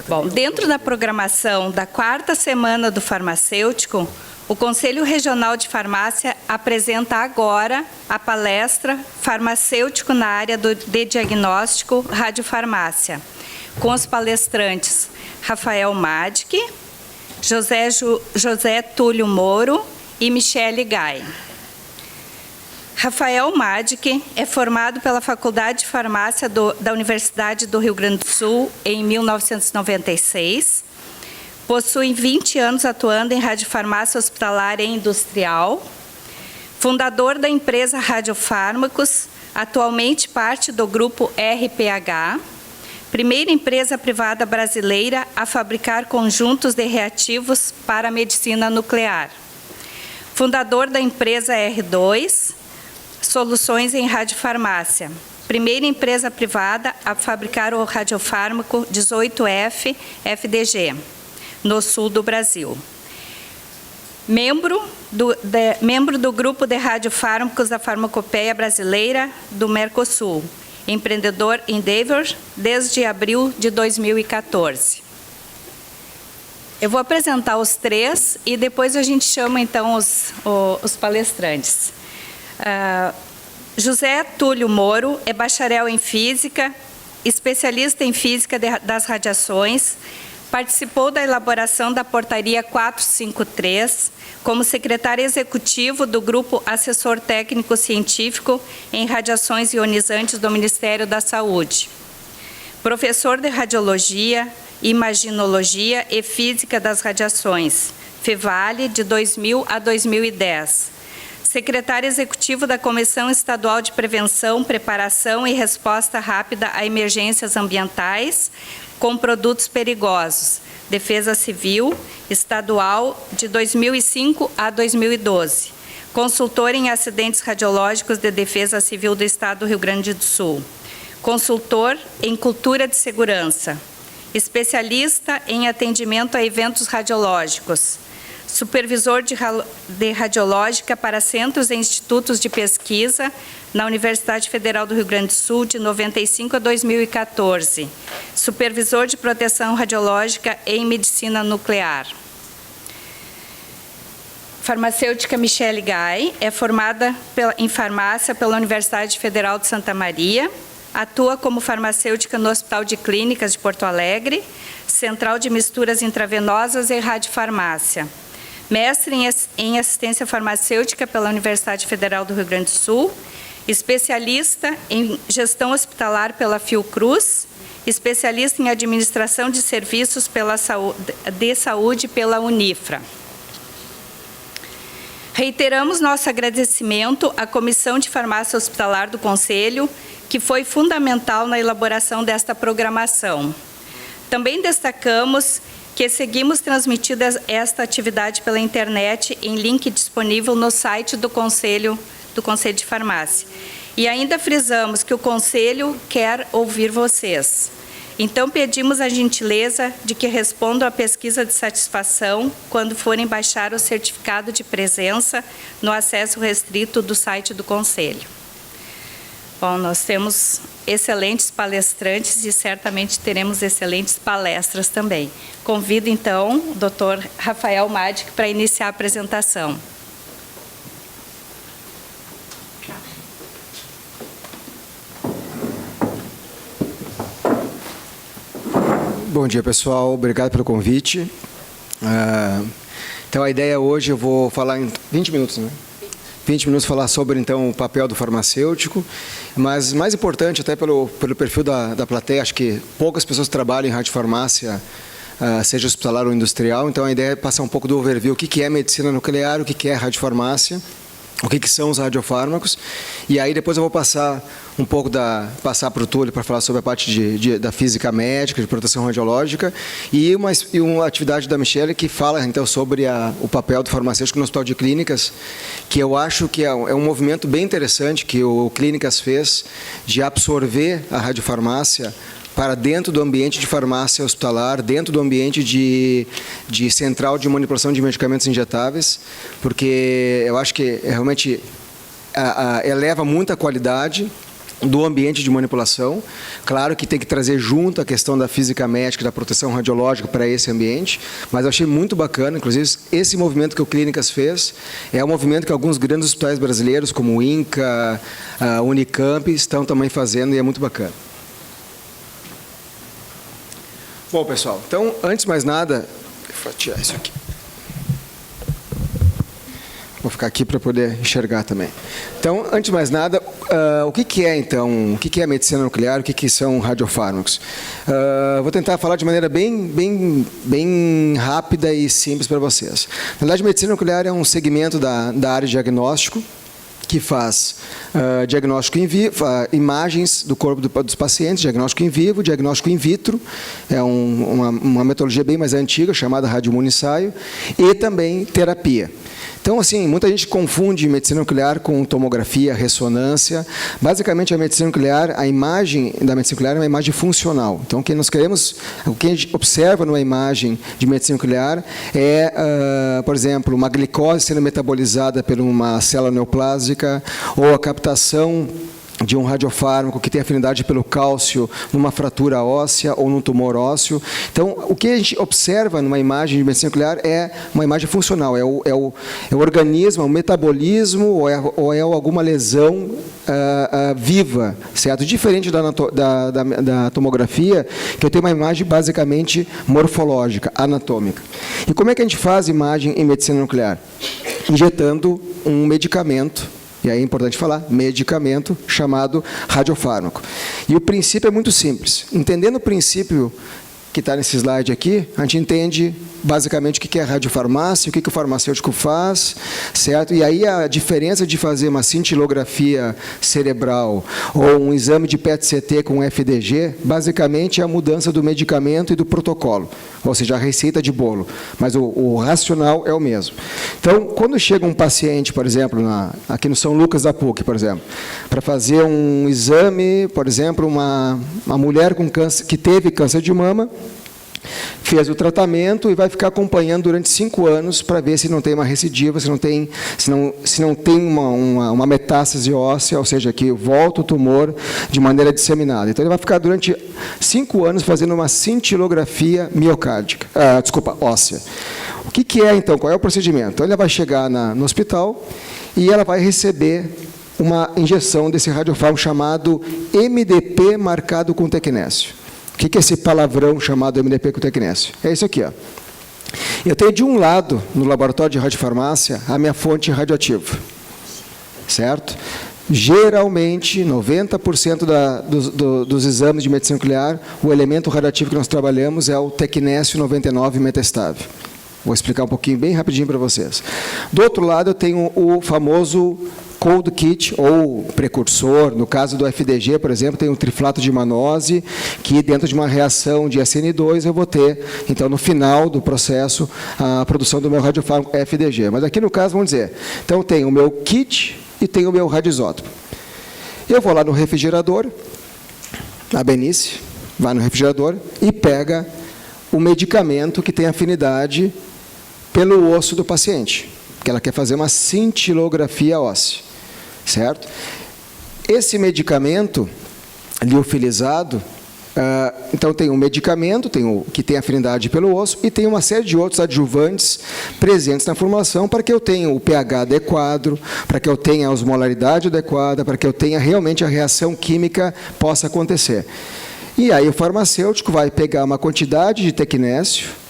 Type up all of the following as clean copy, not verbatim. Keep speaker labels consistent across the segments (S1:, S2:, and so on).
S1: Bom, dentro da programação da 4ª Semana do Farmacêutico, o Conselho Regional de Farmácia apresenta agora a palestra Farmacêutico na área de diagnóstico radiofarmácia, com os palestrantes Rafael Madic, José Túlio Moro e Michele Gai. Rafael Madic é formado pela Faculdade de Farmácia da Universidade do Rio Grande do Sul em 1996. Possui 20 anos atuando em radiofarmácia hospitalar e industrial. Fundador da empresa Radiofármacos, atualmente parte do grupo RPH, primeira empresa privada brasileira a fabricar conjuntos de reativos para a medicina nuclear. Fundador da empresa R2, Soluções em Radiofarmácia, primeira empresa privada a fabricar o radiofármaco 18F FDG, no sul do Brasil. Membro do grupo de radiofármacos da Farmacopeia Brasileira do Mercosul, empreendedor Endeavor, desde abril de 2014. Eu vou apresentar os três e depois a gente chama, então, os palestrantes. José Túlio Moro é bacharel em Física, especialista em Física das Radiações, participou da elaboração da Portaria 453, como secretário executivo do Grupo Assessor Técnico Científico em Radiações Ionizantes do Ministério da Saúde. Professor de Radiologia, Imaginologia e Física das Radiações, FEVALE, de 2000 a 2010. Secretário Executivo da Comissão Estadual de Prevenção, Preparação e Resposta Rápida a Emergências Ambientais com Produtos Perigosos, Defesa Civil, Estadual, de 2005 a 2012. Consultor em Acidentes Radiológicos de Defesa Civil do Estado do Rio Grande do Sul. Consultor em Cultura de Segurança. Especialista em Atendimento a Eventos Radiológicos. Supervisor de Radiológica para Centros e Institutos de Pesquisa na Universidade Federal do Rio Grande do Sul, de 95 a 2014. Supervisor de Proteção Radiológica em Medicina Nuclear. Farmacêutica Michele Gai é formada em farmácia pela Universidade Federal de Santa Maria, atua como farmacêutica no Hospital de Clínicas de Porto Alegre, Central de Misturas Intravenosas e Radiofarmácia. Mestre em Assistência Farmacêutica pela Universidade Federal do Rio Grande do Sul, especialista em Gestão Hospitalar pela Fiocruz, especialista em Administração de Serviços de Saúde pela Unifra. Reiteramos nosso agradecimento à Comissão de Farmácia Hospitalar do Conselho, que foi fundamental na elaboração desta programação. Também destacamos que seguimos transmitindo esta atividade pela internet em link disponível no site do Conselho de Farmácia. E ainda frisamos que o Conselho quer ouvir vocês. Então, pedimos a gentileza de que respondam à pesquisa de satisfação quando forem baixar o certificado de presença no acesso restrito do site do Conselho. Bom, nós temos excelentes palestrantes e certamente teremos excelentes palestras também. Convido, então, o Dr. Rafael Madic para iniciar a apresentação.
S2: Bom dia, pessoal. Obrigado pelo convite. Então, a ideia hoje, eu vou falar em 20 minutos, né? 20 minutos falar sobre, então, o papel do farmacêutico, mas mais importante, até pelo perfil da plateia, acho que poucas pessoas trabalham em radiofarmácia, seja hospitalar ou industrial, então a ideia é passar um pouco do overview, o que é medicina nuclear, o que é radiofarmácia, o que são os radiofármacos, e aí depois eu vou passar um pouco passar para o Túlio para falar sobre a parte da física médica, de proteção radiológica, e uma atividade da Michele que fala então sobre o papel do farmacêutico no Hospital de Clínicas, que eu acho que é um movimento bem interessante que o Clínicas fez de absorver a radiofarmácia para dentro do ambiente de farmácia hospitalar, dentro do ambiente de central de manipulação de medicamentos injetáveis, porque eu acho que realmente eleva muito a qualidade do ambiente de manipulação. Claro que tem que trazer junto a questão da física médica, da proteção radiológica para esse ambiente, mas eu achei muito bacana, inclusive esse movimento que o Clínicas fez é um movimento que alguns grandes hospitais brasileiros, como o INCA, a Unicamp, estão também fazendo e é muito bacana. Bom, pessoal, então, antes de mais nada, vou tirar isso aqui. Vou ficar aqui para poder enxergar também. Então, antes de mais nada, o que é, então, o que é a medicina nuclear, o que são radiofármacos? Vou tentar falar de maneira bem rápida e simples para vocês. Na verdade, a medicina nuclear é um segmento da área de diagnóstico, que faz diagnóstico in vivo, imagens do corpo dos pacientes, diagnóstico in vivo, diagnóstico in vitro, é uma metodologia bem mais antiga, chamada radioimunoensaio, e também terapia. Então, assim, muita gente confunde medicina nuclear com tomografia, ressonância. Basicamente, a medicina nuclear, a imagem da medicina nuclear é uma imagem funcional. Então, o que a gente observa numa imagem de medicina nuclear é, por exemplo, uma glicose sendo metabolizada por uma célula neoplásica, ou a captação de um radiofármaco que tem afinidade pelo cálcio numa fratura óssea ou num tumor ósseo. Então, o que a gente observa numa imagem de medicina nuclear é uma imagem funcional, é o organismo, é o metabolismo ou é alguma lesão viva, certo? Diferente da tomografia, que eu tenho uma imagem basicamente morfológica, anatômica. E como é que a gente faz imagem em medicina nuclear? Injetando um medicamento. E aí é importante falar, medicamento chamado radiofármaco. E o princípio é muito simples. Entendendo o princípio que está nesse slide aqui, a gente entende basicamente o que é radiofarmácia, o que o farmacêutico faz, certo? E aí a diferença de fazer uma cintilografia cerebral ou um exame de PET-CT com FDG, basicamente é a mudança do medicamento e do protocolo, ou seja, a receita de bolo, mas o racional é o mesmo. Então, quando chega um paciente, por exemplo, aqui no São Lucas da PUC, por exemplo, para fazer um exame, por exemplo, uma mulher com câncer, que teve câncer de mama, fez o tratamento e vai ficar acompanhando durante 5 anos para ver se não tem uma recidiva, se não tem uma metástase óssea, ou seja, que volta o tumor de maneira disseminada. Então, ele vai ficar durante 5 anos fazendo uma cintilografia miocárdica, óssea. O que é, então? Qual é o procedimento? Então, ele vai chegar no hospital e ela vai receber uma injeção desse radiofármaco chamado MDP marcado com tecnécio. O que é esse palavrão chamado MDP com tecnécio? É isso aqui, ó. Eu tenho de um lado, no laboratório de radiofarmácia, a minha fonte radioativa, certo? Geralmente, 90% dos exames de medicina nuclear, o elemento radioativo que nós trabalhamos é o tecnécio 99 metastável. Vou explicar um pouquinho, bem rapidinho para vocês. Do outro lado, eu tenho o famoso cold kit, ou precursor, no caso do FDG, por exemplo, tem um triflato de manose, que dentro de uma reação de SN2 eu vou ter, então, no final do processo, a produção do meu radiofármaco FDG. Mas aqui no caso, vamos dizer, então eu tenho o meu kit e tenho o meu radioisótopo. Eu vou lá no refrigerador, a Benice vai no refrigerador e pega o medicamento que tem afinidade pelo osso do paciente, porque ela quer fazer uma cintilografia óssea, certo? Esse medicamento liofilizado, então tem um medicamento, que tem afinidade pelo osso, e tem uma série de outros adjuvantes presentes na formulação para que eu tenha o pH adequado, para que eu tenha a osmolaridade adequada, para que eu tenha realmente a reação química possa acontecer. E aí o farmacêutico vai pegar uma quantidade de tecnécio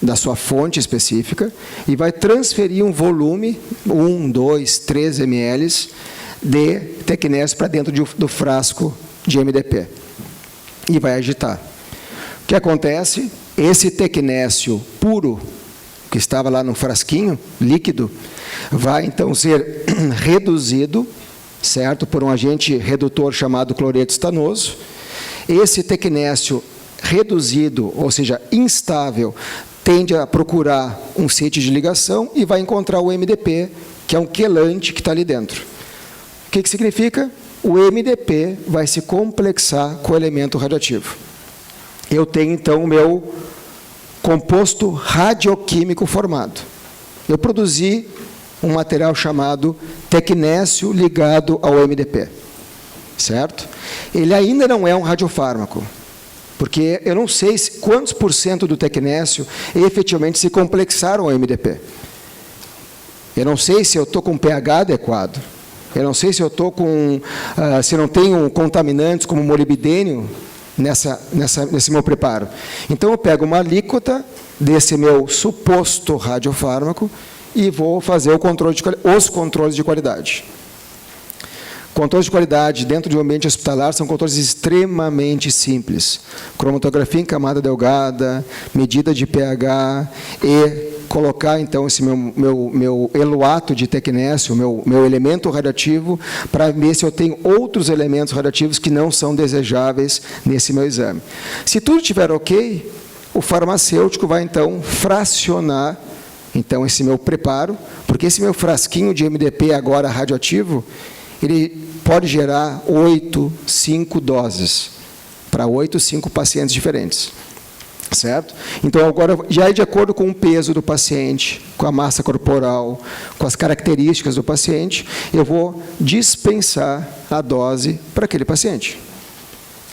S2: da sua fonte específica e vai transferir um volume, 1, 2, 3 ml de tecnécio para dentro do frasco de MDP. E vai agitar. O que acontece? Esse tecnécio puro, que estava lá no frasquinho, líquido, vai então ser reduzido, certo? Por um agente redutor chamado cloreto estanoso. Esse tecnécio reduzido, ou seja, instável, tende a procurar um sítio de ligação e vai encontrar o MDP, que é um quelante que está ali dentro. O que significa? O MDP vai se complexar com o elemento radioativo. Eu tenho, então, o meu composto radioquímico formado. Eu produzi um material chamado tecnécio ligado ao MDP, certo? ele ainda não é um radiofármaco, porque eu não sei quantos % do tecnécio efetivamente se complexaram ao MDP. Eu não sei se eu estou com pH adequado. Eu não sei se eu estou com... se eu não tenho contaminantes como molibdênio nesse meu preparo. Então, eu pego uma alíquota desse meu suposto radiofármaco e vou fazer os controles de qualidade. Controles de qualidade dentro de um ambiente hospitalar são controles extremamente simples. Cromatografia em camada delgada, medida de pH e colocar, então, esse meu eluato de tecnécio, meu elemento radioativo, para ver se eu tenho outros elementos radioativos que não são desejáveis nesse meu exame. Se tudo estiver ok, o farmacêutico vai, então, fracionar, então, esse meu preparo, porque esse meu frasquinho de MDP agora radioativo, ele pode gerar 5 doses, para 5 pacientes diferentes. Certo? Então, agora, já é de acordo com o peso do paciente, com a massa corporal, com as características do paciente, eu vou dispensar a dose para aquele paciente.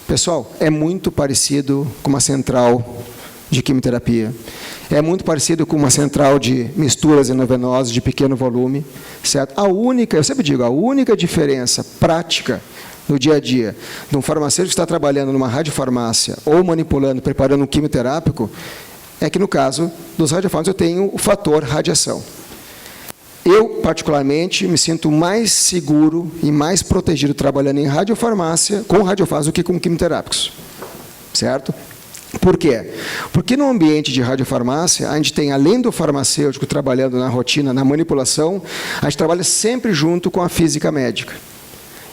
S2: Pessoal, é muito parecido com uma central de quimioterapia. É muito parecido com uma central de misturas endovenosa de pequeno volume. Certo? Eu sempre digo, a única diferença prática no dia a dia, de um farmacêutico que está trabalhando numa radiofarmácia ou manipulando, preparando um quimioterápico, é que, no caso dos radiofármacos, eu tenho o fator radiação. Eu, particularmente, me sinto mais seguro e mais protegido trabalhando em radiofarmácia, com radiofármacos, do que com quimioterápicos. Certo? Por quê? Porque no ambiente de radiofarmácia, a gente tem, além do farmacêutico trabalhando na rotina, na manipulação, a gente trabalha sempre junto com a física médica.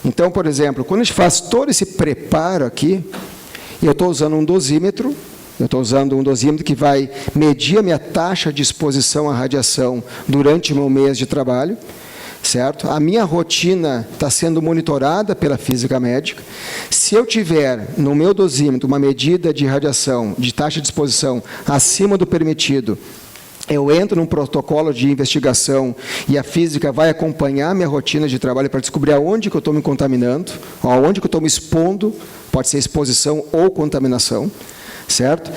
S2: Então, por exemplo, quando a gente faz todo esse preparo aqui, eu estou usando um dosímetro, que vai medir a minha taxa de exposição à radiação durante o meu mês de trabalho, certo? A minha rotina está sendo monitorada pela física médica. Se eu tiver no meu dosímetro uma medida de radiação, de taxa de exposição acima do permitido, eu entro num protocolo de investigação e a física vai acompanhar a minha rotina de trabalho para descobrir aonde que eu estou me contaminando, aonde que eu estou me expondo, pode ser exposição ou contaminação, certo?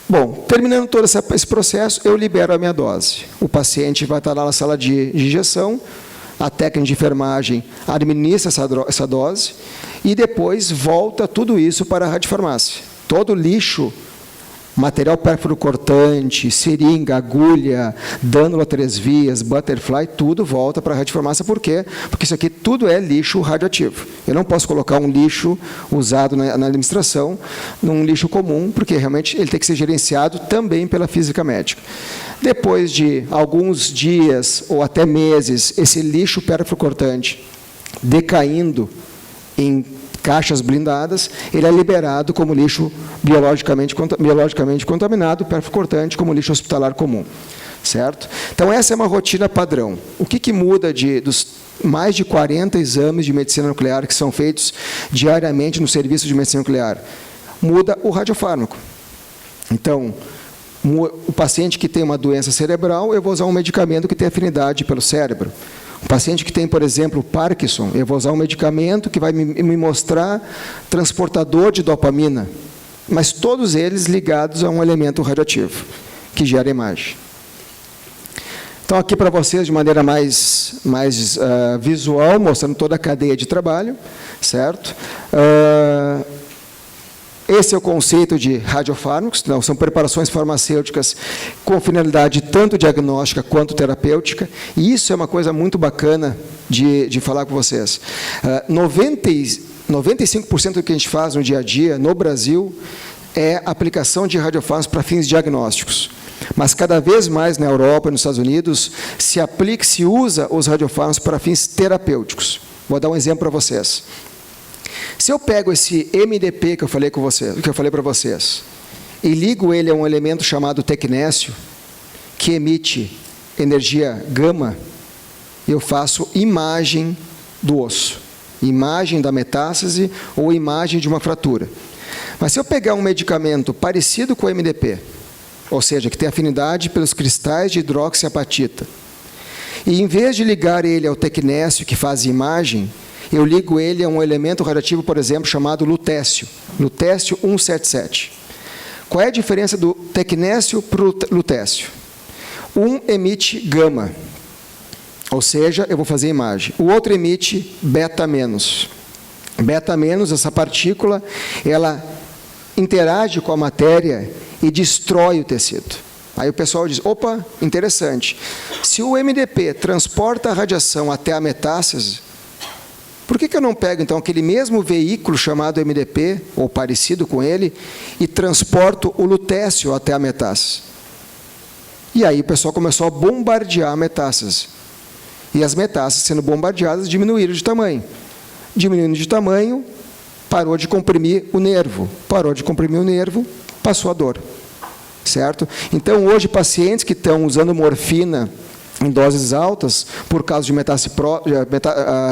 S2: Bom, terminando todo esse processo, eu libero a minha dose. O paciente vai estar lá na sala de injeção, a técnica de enfermagem administra essa dose e depois volta tudo isso para a radiofarmácia. Todo lixo, material pérfuro-cortante, seringa, agulha, dânula 3 vias, butterfly, tudo volta para a radiofarmácia. Por quê? Porque isso aqui tudo é lixo radioativo. Eu não posso colocar um lixo usado na administração num lixo comum, porque realmente ele tem que ser gerenciado também pela física médica. Depois de alguns dias ou até meses, esse lixo pérfuro-cortante decaindo em caixas blindadas, ele é liberado como lixo biologicamente contaminado, pérfuro-cortante como lixo hospitalar comum. Certo? Então, essa é uma rotina padrão. O que muda dos mais de 40 exames de medicina nuclear que são feitos diariamente no serviço de medicina nuclear? Muda o radiofármaco. Então, o paciente que tem uma doença cerebral, eu vou usar um medicamento que tem afinidade pelo cérebro. O paciente que tem, por exemplo, Parkinson, eu vou usar um medicamento que vai me mostrar transportador de dopamina, mas todos eles ligados a um elemento radioativo, que gera imagem. Então, aqui para vocês, de maneira mais visual, mostrando toda a cadeia de trabalho, certo? Esse é o conceito de radiofármacos, não, são preparações farmacêuticas com finalidade tanto diagnóstica quanto terapêutica, e isso é uma coisa muito bacana de falar com vocês. 95% do que a gente faz no dia a dia, no Brasil, é aplicação de radiofármacos para fins diagnósticos. Mas cada vez mais na Europa e nos Estados Unidos se usa os radiofármacos para fins terapêuticos. Vou dar um exemplo para vocês. Se eu pego esse MDP que eu falei para vocês, e ligo ele a um elemento chamado tecnécio, que emite energia gama, eu faço imagem do osso, imagem da metástase ou imagem de uma fratura. Mas se eu pegar um medicamento parecido com o MDP, ou seja, que tem afinidade pelos cristais de hidroxiapatita, e em vez de ligar ele ao tecnécio que faz imagem, eu ligo ele a um elemento radioativo, por exemplo, chamado lutécio, lutécio 177. Qual é a diferença do tecnécio para o lutécio? Um emite gama, ou seja, eu vou fazer imagem. O outro emite beta menos. Beta menos, essa partícula, ela interage com a matéria e destrói o tecido. Aí o pessoal diz, opa, interessante. Se o MDP transporta a radiação até a metástase, por que eu não pego, então, aquele mesmo veículo chamado MDP, ou parecido com ele, e transporto o lutécio até a metástase? E aí o pessoal começou a bombardear a metástase. E as metástases, sendo bombardeadas, diminuíram de tamanho. Diminuindo de tamanho, parou de comprimir o nervo. Parou de comprimir o nervo, passou a dor. Certo? Então, hoje, pacientes que estão usando morfina em doses altas, por causa de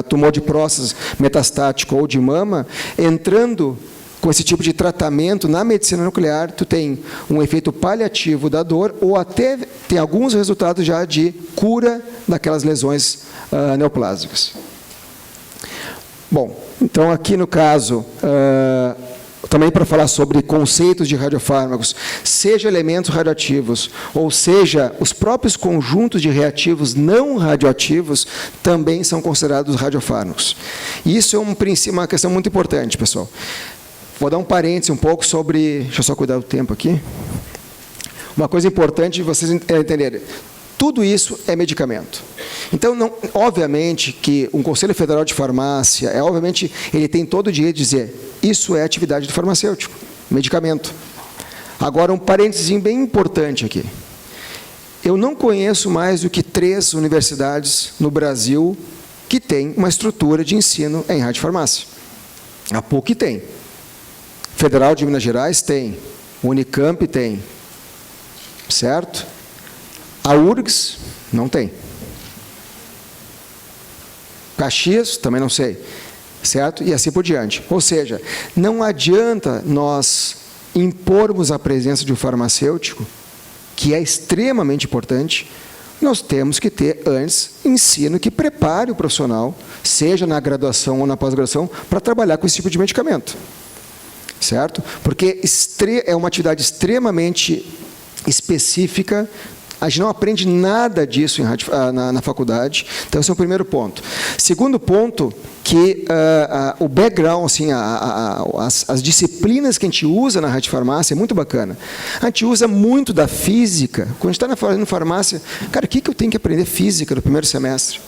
S2: tumor de próstata metastático ou de mama, entrando com esse tipo de tratamento na medicina nuclear, tu tem um efeito paliativo da dor ou até tem alguns resultados já de cura daquelas lesões neoplásicas. Bom, então aqui no caso, também para falar sobre conceitos de radiofármacos, seja elementos radioativos, ou seja, os próprios conjuntos de reativos não radioativos, também são considerados radiofármacos. E isso é uma questão muito importante, pessoal. Vou dar um parêntese um pouco sobre... Deixa eu só cuidar do tempo aqui. Uma coisa importante de vocês entenderem. Tudo isso é medicamento. Então, obviamente, que um Conselho Federal de Farmácia, obviamente, ele tem todo o direito de dizer, isso é atividade do farmacêutico, medicamento. Agora, um parênteses bem importante aqui. Eu não conheço mais do que 3 universidades no Brasil que têm uma estrutura de ensino em radiofarmácia. A PUC tem. Federal de Minas Gerais tem. Unicamp tem. Certo? A URGS não tem. Caxias também não sei. Certo? E assim por diante. Ou seja, não adianta nós impormos a presença de um farmacêutico, que é extremamente importante. Nós temos que ter, antes, ensino que prepare o profissional, seja na graduação ou na pós-graduação, para trabalhar com esse tipo de medicamento. Certo? Porque é uma atividade extremamente específica, a gente não aprende nada disso na faculdade, então esse é o primeiro ponto. Segundo ponto, que o background, assim, as disciplinas que a gente usa na radiofarmácia é muito bacana. A gente usa muito da física. Quando a gente está fazendo farmácia, cara, o que eu tenho que aprender física no primeiro semestre?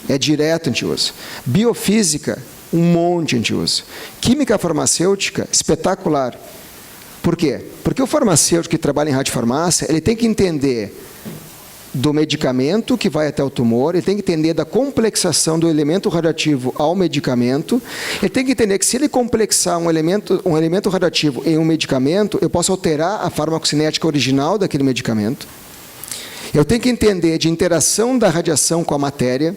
S2: É direto a gente usa. Biofísica, um monte a gente usa. Química farmacêutica, espetacular. Por quê? Porque o farmacêutico que trabalha em radiofarmácia, ele tem que entender do medicamento que vai até o tumor, ele tem que entender da complexação do elemento radioativo ao medicamento, ele tem que entender que se ele complexar um elemento radioativo em um medicamento, eu posso alterar a farmacocinética original daquele medicamento. Eu tenho que entender de interação da radiação com a matéria,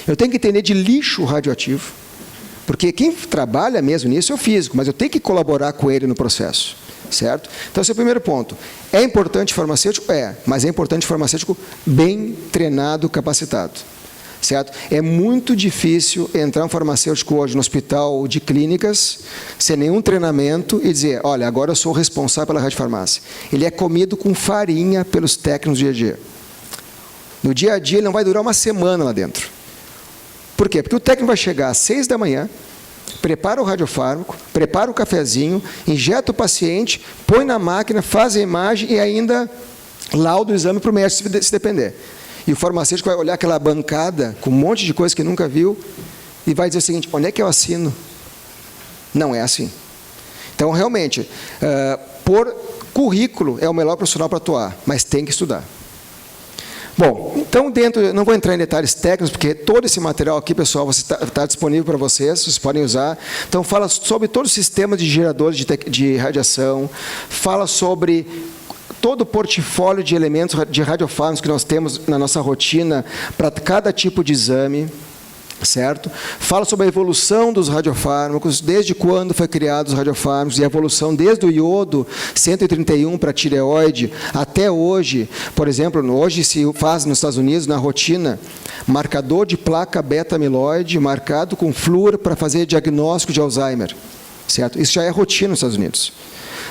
S2: eu tenho que entender de lixo radioativo, porque quem trabalha mesmo nisso é o físico, mas eu tenho que colaborar com ele no processo, certo? Então, esse é o primeiro ponto. É importante farmacêutico? É, mas é importante farmacêutico bem treinado, capacitado, certo? É muito difícil entrar um farmacêutico hoje no hospital de clínicas, sem nenhum treinamento, e dizer, olha, agora eu sou o responsável pela radiofarmácia. Ele é comido com farinha pelos técnicos do dia a dia. No dia a dia, ele não vai durar uma semana lá dentro. Por quê? Porque o técnico vai chegar às 6 da manhã, prepara o radiofármaco, prepara o cafezinho, injeta o paciente, põe na máquina, faz a imagem e ainda lauda o exame para o médico, se depender. E o farmacêutico vai olhar aquela bancada com um monte de coisa que nunca viu e vai dizer o seguinte, onde é que eu assino? Não é assim. Então, realmente, por currículo é o melhor profissional para atuar, mas tem que estudar. Bom, então não vou entrar em detalhes técnicos, porque todo esse material aqui, pessoal, está disponível para vocês podem usar. Então, fala sobre todo o sistema de geradores de radiação, fala sobre todo o portfólio de elementos de radiofármacos que nós temos na nossa rotina para cada tipo de exame, certo? Fala sobre a evolução dos radiofármacos, desde quando foi criado os radiofármacos, e a evolução desde o iodo 131 para a tireoide até hoje. Por exemplo, hoje se faz nos Estados Unidos, na rotina, marcador de placa beta-amiloide marcado com flúor para fazer diagnóstico de Alzheimer, certo? Isso já é rotina nos Estados Unidos.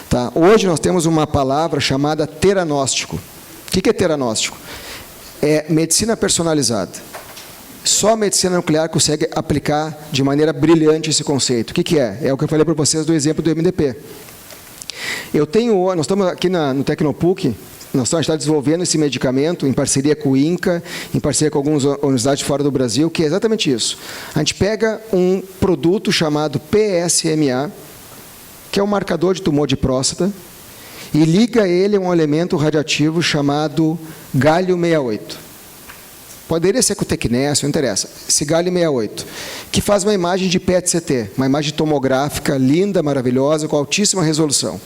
S2: Tá? Hoje nós temos uma palavra chamada teranóstico. O que é teranóstico? É medicina personalizada. Só a medicina nuclear consegue aplicar de maneira brilhante esse conceito. O que é? É o que eu falei para vocês do exemplo do MDP. Nós estamos aqui no Tecnopuc, a gente está desenvolvendo esse medicamento em parceria com o INCA, em parceria com algumas universidades fora do Brasil, que é exatamente isso. A gente pega um produto chamado PSMA, que é um marcador de tumor de próstata, e liga ele a um elemento radioativo chamado galho-68. Poderia ser com tecnésio, não interessa. Esse galho-68, que faz uma imagem de PET-CT, uma imagem tomográfica linda, maravilhosa, com altíssima resolução.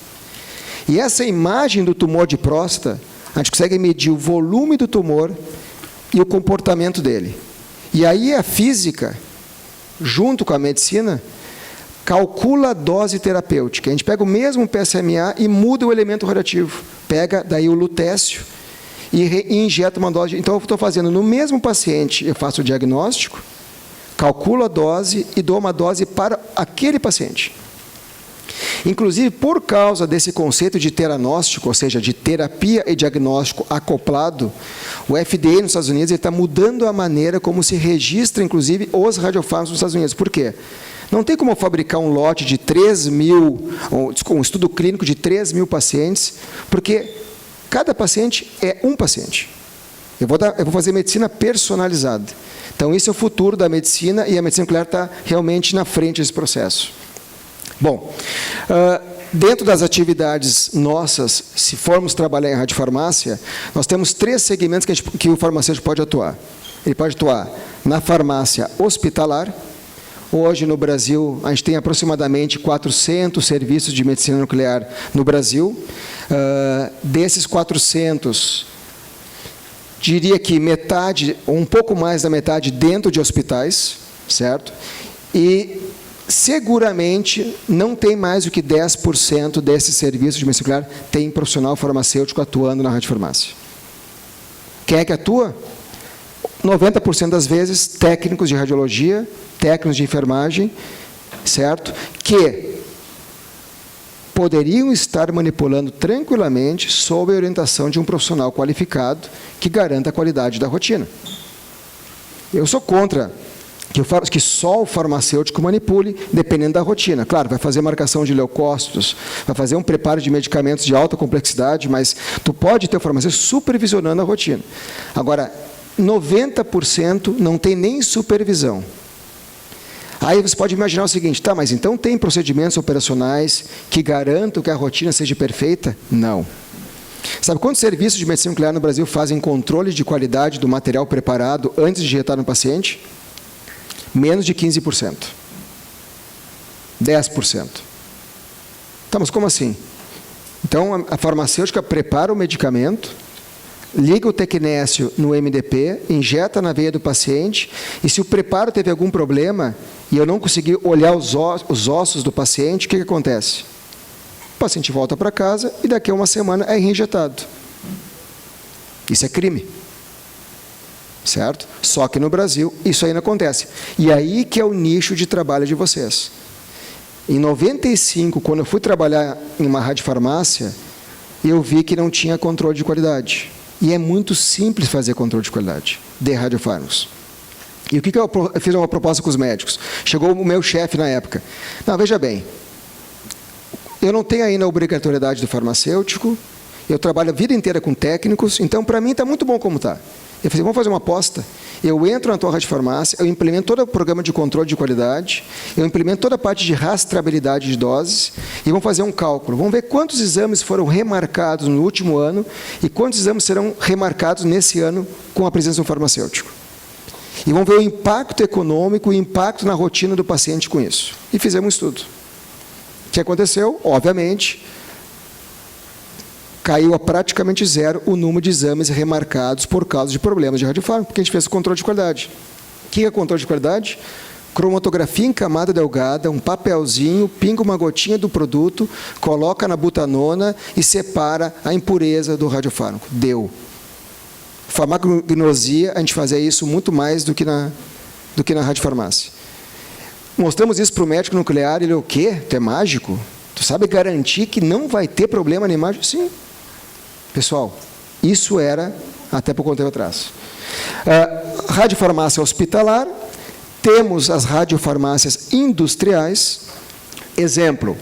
S2: E essa imagem do tumor de próstata, a gente consegue medir o volume do tumor e o comportamento dele. E aí a física, junto com a medicina, calcula a dose terapêutica. A gente pega o mesmo PSMA e muda o elemento radioativo. Pega daí o lutécio e injeta uma dose. Então, eu estou fazendo no mesmo paciente, eu faço o diagnóstico, calculo a dose e dou uma dose para aquele paciente. Inclusive, por causa desse conceito de teranóstico, ou seja, de terapia e diagnóstico acoplado, o FDA nos Estados Unidos está mudando a maneira como se registra, inclusive, os radiofármacos nos Estados Unidos. Por quê? Não tem como fabricar um lote de 3.000, um estudo clínico de 3.000 pacientes, porque cada paciente é um paciente. Eu vou fazer medicina personalizada. Então, isso é o futuro da medicina e a medicina nuclear está realmente na frente desse processo. Bom, dentro das atividades nossas, se formos trabalhar em radiofarmácia, nós temos 3 segmentos que o farmacêutico pode atuar. Ele pode atuar na farmácia hospitalar. Hoje, no Brasil, a gente tem aproximadamente 400 serviços de medicina nuclear no Brasil. Desses 400, diria que metade, ou um pouco mais da metade, dentro de hospitais, certo? E, seguramente, não tem mais do que 10% desses serviços de medicina nuclear tem profissional farmacêutico atuando na radiofarmácia. Quem é que atua? 90% das vezes, técnicos de radiologia, técnicos de enfermagem, certo? Que poderiam estar manipulando tranquilamente sob a orientação de um profissional qualificado que garanta a qualidade da rotina. Eu sou contra que só o farmacêutico manipule, dependendo da rotina. Claro, vai fazer marcação de leucócitos, vai fazer um preparo de medicamentos de alta complexidade, mas tu pode ter o farmacêutico supervisionando a rotina. Agora, 90% não tem nem supervisão. Aí você pode imaginar o seguinte, tá, mas então tem procedimentos operacionais que garantam que a rotina seja perfeita? Não. Sabe quantos serviços de medicina nuclear no Brasil fazem controle de qualidade do material preparado antes de injetar no paciente? Menos de 15%. 10%. Tá, mas como assim? Então, a farmacêutica prepara o medicamento, liga o tecnésio no MDP, injeta na veia do paciente, e se o preparo teve algum problema e eu não consegui olhar os ossos do paciente, o que acontece? O paciente volta para casa e daqui a uma semana é reinjetado. Isso é crime. Certo? Só que no Brasil isso aí não acontece. E aí que é o nicho de trabalho de vocês. Em 95, quando eu fui trabalhar em uma radiofarmácia, eu vi que não tinha controle de qualidade. E é muito simples fazer controle de qualidade de radiofármacos. E o que eu fiz uma proposta com os médicos? Chegou o meu chefe na época. Não, veja bem, eu não tenho ainda a obrigatoriedade do farmacêutico, eu trabalho a vida inteira com técnicos, então para mim está muito bom como está. Eu falei, vamos fazer uma aposta. Eu entro na tua radiofarmácia, eu implemento todo o programa de controle de qualidade, eu implemento toda a parte de rastreabilidade de doses, e vamos fazer um cálculo. Vamos ver quantos exames foram remarcados no último ano e quantos exames serão remarcados nesse ano com a presença do farmacêutico. E vamos ver o impacto econômico e o impacto na rotina do paciente com isso. E fizemos um estudo. O que aconteceu? Obviamente, caiu a praticamente zero o número de exames remarcados por causa de problemas de radiofármaco, porque a gente fez o controle de qualidade. O que é controle de qualidade? Cromatografia em camada delgada, um papelzinho, pinga uma gotinha do produto, coloca na butanona e separa a impureza do radiofármaco. Deu. Farmacognosia, a gente fazia isso muito mais do que na radiofarmácia. Mostramos isso para o médico nuclear, ele, o quê? Tu é mágico? Tu sabe garantir que não vai ter problema na imagem? Sim. Pessoal, isso era até pouco tempo atrás. Radiofarmácia hospitalar, temos as radiofarmácias industriais. Exemplo,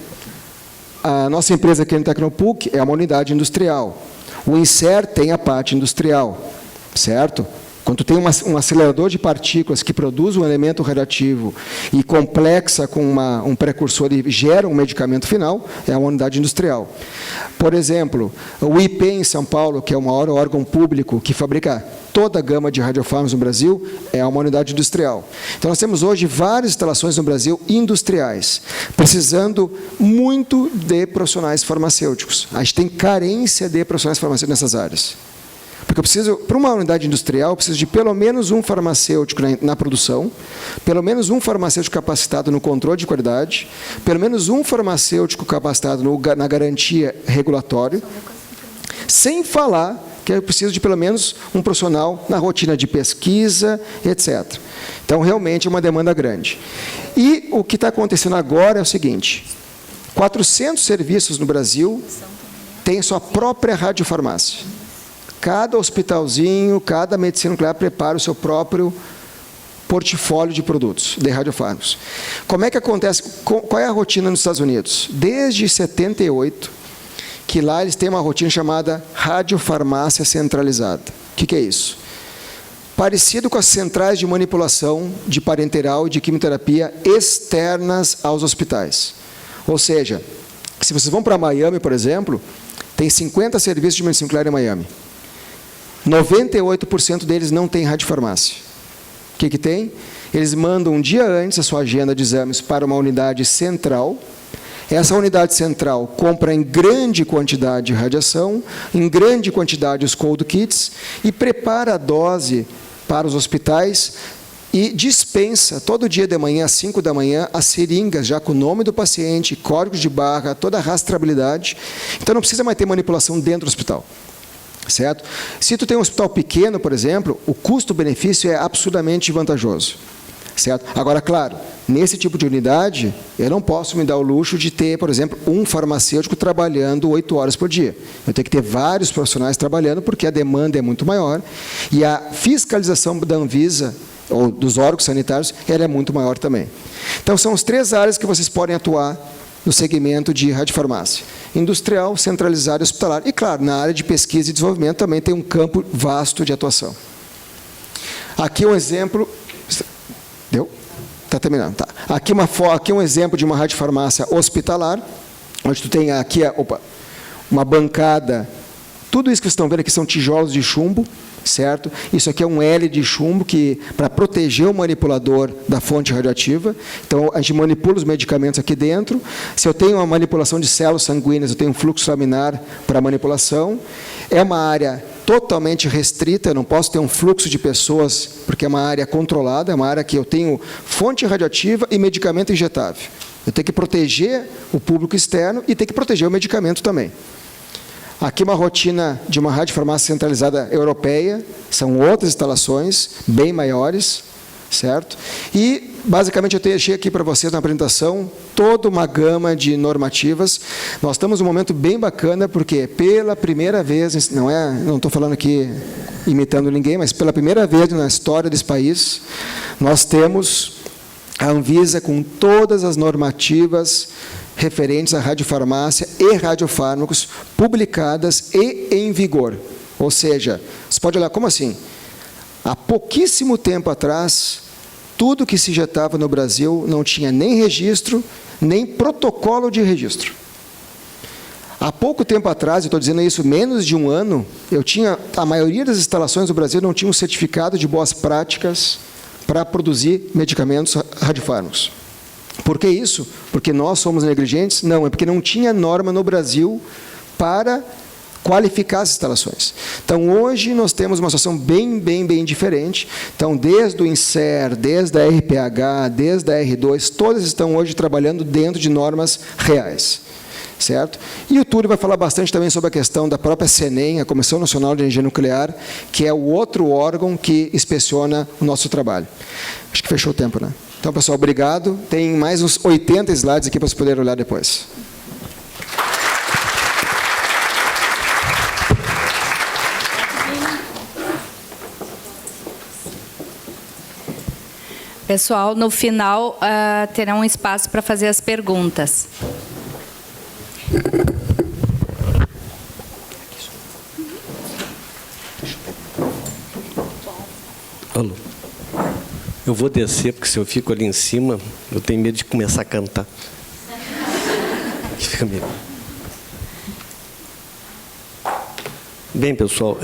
S2: a nossa empresa aqui no Tecnopuc é uma unidade industrial. O INSER tem a parte industrial, certo? Quando tem um acelerador de partículas que produz um elemento radioativo e complexa com um precursor e gera um medicamento final, é uma unidade industrial. Por exemplo, o IP em São Paulo, que é o maior órgão público que fabrica toda a gama de radiofármacos no Brasil, é uma unidade industrial. Então, nós temos hoje várias instalações no Brasil industriais, precisando muito de profissionais farmacêuticos. A gente tem carência de profissionais farmacêuticos nessas áreas. Porque eu preciso, para uma unidade industrial, eu preciso de pelo menos um farmacêutico na produção, pelo menos um farmacêutico capacitado no controle de qualidade, pelo menos um farmacêutico capacitado na garantia regulatória, sem falar que eu preciso de pelo menos um profissional na rotina de pesquisa, etc. Então, realmente, é uma demanda grande. E o que está acontecendo agora é o seguinte, 400 serviços no Brasil têm sua própria radiofarmácia. Cada hospitalzinho, cada medicina nuclear prepara o seu próprio portfólio de produtos, de radiofármacos. Como é que acontece? Qual é a rotina nos Estados Unidos? Desde 78, que lá eles têm uma rotina chamada radiofarmácia centralizada. O que é isso? Parecido com as centrais de manipulação de parenteral e de quimioterapia externas aos hospitais. Ou seja, se vocês vão para Miami, por exemplo, tem 50 serviços de medicina nuclear em Miami. 98% deles não tem radiofarmácia. O que tem? Eles mandam um dia antes a sua agenda de exames para uma unidade central. Essa unidade central compra em grande quantidade de radiação, em grande quantidade os cold kits e prepara a dose para os hospitais e dispensa todo dia de manhã, às 5 da manhã, as seringas já com o nome do paciente, código de barra, toda a rastreabilidade. Então não precisa mais ter manipulação dentro do hospital. Certo? Se tu tem um hospital pequeno, por exemplo, o custo-benefício é absurdamente vantajoso. Certo? Agora, claro, nesse tipo de unidade, eu não posso me dar o luxo de ter, por exemplo, um farmacêutico trabalhando 8 horas por dia. Eu tenho que ter vários profissionais trabalhando, porque a demanda é muito maior, e a fiscalização da Anvisa, ou dos órgãos sanitários, ela é muito maior também. Então, são as 3 áreas que vocês podem atuar no segmento de radiofarmácia. Industrial, centralizado e hospitalar. E, claro, na área de pesquisa e desenvolvimento também tem um campo vasto de atuação. Aqui um exemplo... Deu? Está terminando. Tá. Aqui um exemplo de uma radiofarmácia hospitalar, onde tu tem aqui uma bancada. Tudo isso que vocês estão vendo aqui são tijolos de chumbo, certo? Isso aqui é um L de chumbo para proteger o manipulador da fonte radioativa. Então, a gente manipula os medicamentos aqui dentro. Se eu tenho uma manipulação de células sanguíneas, eu tenho um fluxo laminar para manipulação. É uma área totalmente restrita, eu não posso ter um fluxo de pessoas, porque é uma área controlada, é uma área que eu tenho fonte radioativa e medicamento injetável. Eu tenho que proteger o público externo e tenho que proteger o medicamento também. Aqui uma rotina de uma radiofarmácia centralizada europeia, são outras instalações, bem maiores, certo? E, basicamente, eu deixei aqui para vocês na apresentação toda uma gama de normativas. Nós estamos num momento bem bacana, porque pela primeira vez, não estou falando aqui imitando ninguém, mas pela primeira vez na história desse país, nós temos a Anvisa com todas as normativas referentes à radiofarmácia e radiofármacos publicadas e em vigor. Ou seja, você pode olhar, como assim? Há pouquíssimo tempo atrás, tudo que se injetava no Brasil não tinha nem registro, nem protocolo de registro. Há pouco tempo atrás, eu estou dizendo isso, menos de um ano, a maioria das instalações do Brasil não tinha um certificado de boas práticas para produzir medicamentos radiofármacos. Por que isso? Porque nós somos negligentes? Não, é porque não tinha norma no Brasil para qualificar as instalações. Então, hoje, nós temos uma situação bem diferente. Então, desde o INSER, desde a RPH, desde a R2, todas estão hoje trabalhando dentro de normas reais. Certo? E o Túlio vai falar bastante também sobre a questão da própria CENEM, a Comissão Nacional de Energia Nuclear, que é o outro órgão que inspeciona o nosso trabalho. Acho que fechou o tempo, né? Então, pessoal, obrigado. Tem mais uns 80 slides aqui para vocês poderem olhar depois.
S1: Pessoal, no final, terá um espaço para fazer as perguntas.
S3: Alô. Eu vou descer, porque se eu fico ali em cima, eu tenho medo de começar a cantar. Fica meio... Bem, pessoal,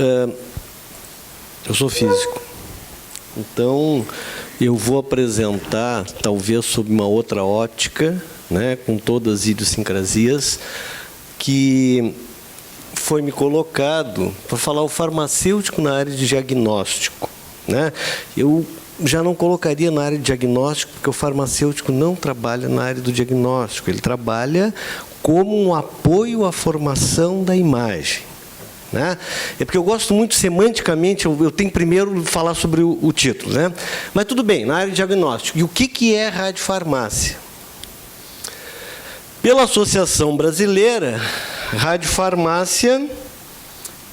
S3: eu sou físico. Então, eu vou apresentar, talvez sob uma outra ótica, né, com todas as idiosincrasias, que foi me colocado para falar o farmacêutico na área de diagnóstico. Né? Eu já não colocaria na área de diagnóstico, porque o farmacêutico não trabalha na área do diagnóstico, ele trabalha como um apoio à formação da imagem. Né? É porque eu gosto muito semanticamente, eu tenho primeiro que falar sobre o título. Né? Mas tudo bem, na área de diagnóstico. E o que é radiofarmácia? Pela Associação Brasileira, radiofarmácia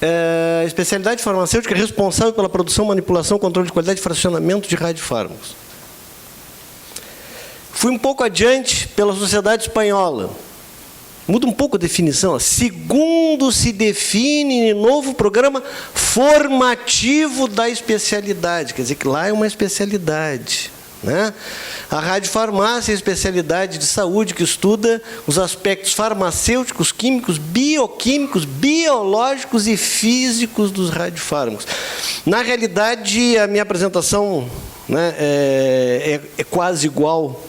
S3: é a especialidade farmacêutica responsável pela produção, manipulação, controle de qualidade e fracionamento de radiofármacos. Fui um pouco adiante pela Sociedade Espanhola. Muda um pouco a definição. Segundo se define no novo programa formativo da especialidade. Quer dizer que lá é uma especialidade. Né? A radiofarmácia é a especialidade de saúde que estuda os aspectos farmacêuticos, químicos, bioquímicos, biológicos e físicos dos radiofármacos. Na realidade, a minha apresentação, né, é quase igual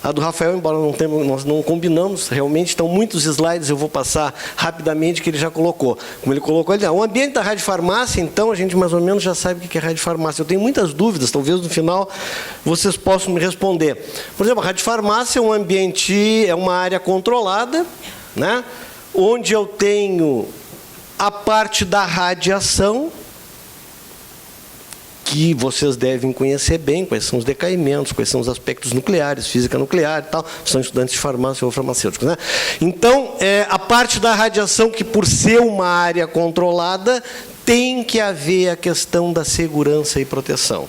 S3: a do Rafael, embora nós não combinamos, realmente estão muitos slides, eu vou passar rapidamente, que ele já colocou. Como ele colocou, o ambiente da radiofarmácia, então, a gente mais ou menos já sabe o que é radiofarmácia. Eu tenho muitas dúvidas, talvez no final vocês possam me responder. Por exemplo, a radiofarmácia é um ambiente, é uma área controlada, né, onde eu tenho a parte da radiação, que vocês devem conhecer bem, quais são os decaimentos, quais são os aspectos nucleares, física nuclear e tal, são estudantes de farmácia ou farmacêuticos. Né? Então, a parte da radiação, que por ser uma área controlada, tem que haver a questão da segurança e proteção.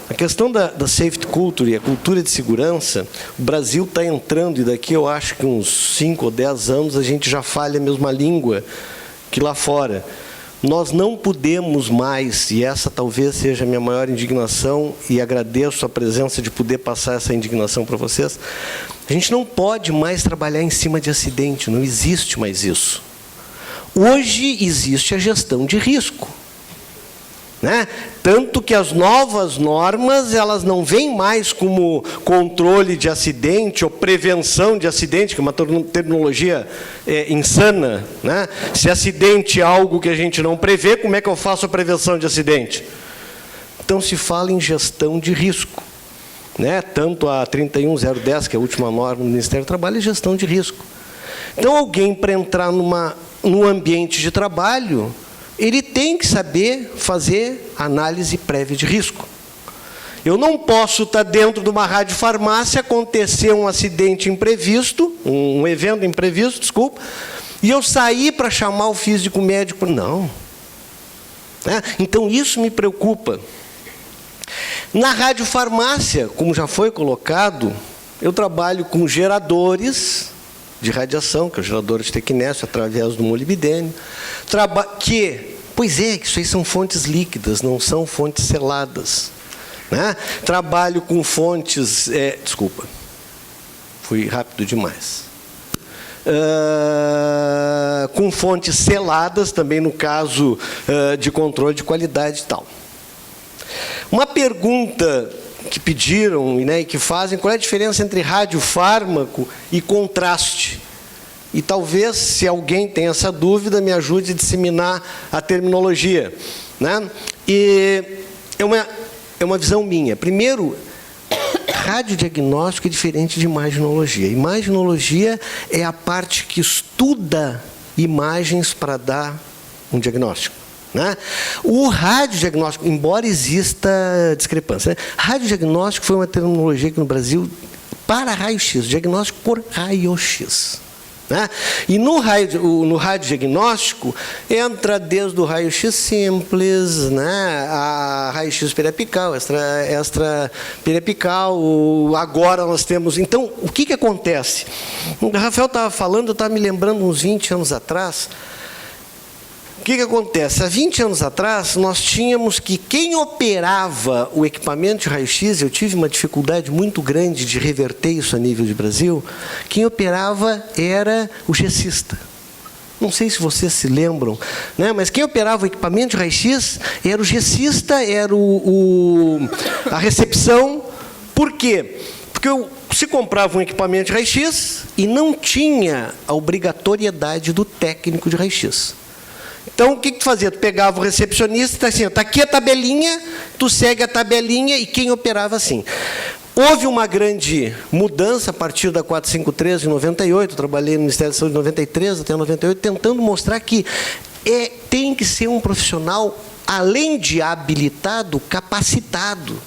S3: A questão da safety culture e a cultura de segurança, o Brasil está entrando, e daqui eu acho que uns 5 ou 10 anos a gente já fala a mesma língua que lá fora. Nós não podemos mais, e essa talvez seja a minha maior indignação, e agradeço a presença de poder passar essa indignação para vocês, a gente não pode mais trabalhar em cima de acidente, não existe mais isso. Hoje existe a gestão de risco. Né? Tanto que as novas normas, elas não vêm mais como controle de acidente ou prevenção de acidente, que é uma terminologia insana. Né? Se acidente é algo que a gente não prevê, como é que eu faço a prevenção de acidente? Então, se fala em gestão de risco. Né? Tanto a 31010, que é a última norma do Ministério do Trabalho, é gestão de risco. Então, alguém, para entrar num ambiente de trabalho, ele tem que saber fazer análise prévia de risco. Eu não posso estar dentro de uma radiofarmácia, acontecer um acidente imprevisto, um evento imprevisto, desculpa, e eu sair para chamar o físico médico. Não. Então, isso me preocupa. Na radiofarmácia, como já foi colocado, eu trabalho com geradores de radiação, que é o gerador de tecnésio, através do molibdênio, pois é, que isso aí são fontes líquidas, não são fontes seladas. Né? Trabalho com fontes... desculpa, fui rápido demais. Com fontes seladas, também no caso de controle de qualidade e tal. Uma pergunta que pediram, né, e que fazem, qual é a diferença entre radiofármaco e contraste? E talvez, se alguém tem essa dúvida, me ajude a disseminar a terminologia, né? E é uma visão minha. Primeiro, radiodiagnóstico é diferente de imaginologia. Imaginologia é a parte que estuda imagens para dar um diagnóstico, né? O radiodiagnóstico, embora exista discrepância, né? Radiodiagnóstico foi uma terminologia aqui no Brasil para raio-x, diagnóstico por raio-x. Né? E no radiodiagnóstico entra desde o raio-x simples, né, a raio-x periapical, extra-periapical, agora nós temos... Então, o que acontece? O Rafael estava falando, eu estava me lembrando uns 20 anos atrás. O que acontece? Há 20 anos atrás, nós tínhamos que quem operava o equipamento de raio-x, eu tive uma dificuldade muito grande de reverter isso a nível de Brasil, quem operava era o gessista. Não sei se vocês se lembram, né? Mas quem operava o equipamento de raio-x era o gessista, era a recepção. Por quê? Porque se comprava um equipamento de raio-x e não tinha a obrigatoriedade do técnico de raio-x. Então, o que tu fazia? Tu pegava o recepcionista e está assim, está aqui a tabelinha, tu segue a tabelinha e quem operava assim. Houve uma grande mudança a partir da 453 de 98, eu trabalhei no Ministério da Saúde de 93 até 98, tentando mostrar que tem que ser um profissional, além de habilitado, capacitado.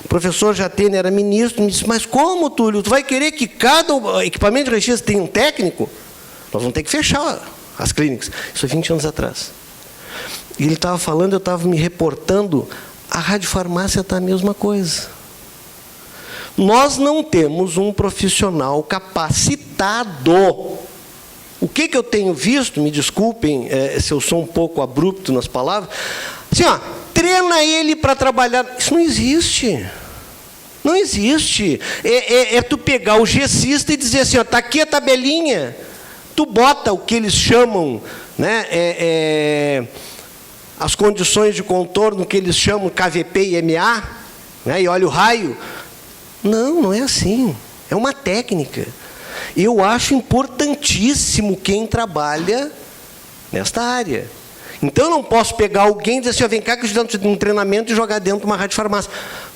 S3: O professor Jatene era ministro, me disse, mas como, Túlio? Tu vai querer que cada equipamento de raio-x tenha um técnico? Nós vamos ter que fechar as clínicas. Isso é 20 anos atrás. E ele estava falando, eu estava me reportando, a radiofarmácia está a mesma coisa. Nós não temos um profissional capacitado. O que eu tenho visto, me desculpem se eu sou um pouco abrupto nas palavras, assim, ó, treina ele para trabalhar. Isso não existe. Não existe. É tu pegar o gessista e dizer assim, ó, está aqui a tabelinha. Tu bota o que eles chamam, né, as condições de contorno que eles chamam KVP e MA, né, e olha o raio. Não é assim. É uma técnica. Eu acho importantíssimo quem trabalha nesta área. Então, eu não posso pegar alguém e dizer assim, ó, vem cá que eu te dou um treinamento e jogar dentro de uma radiofarmácia.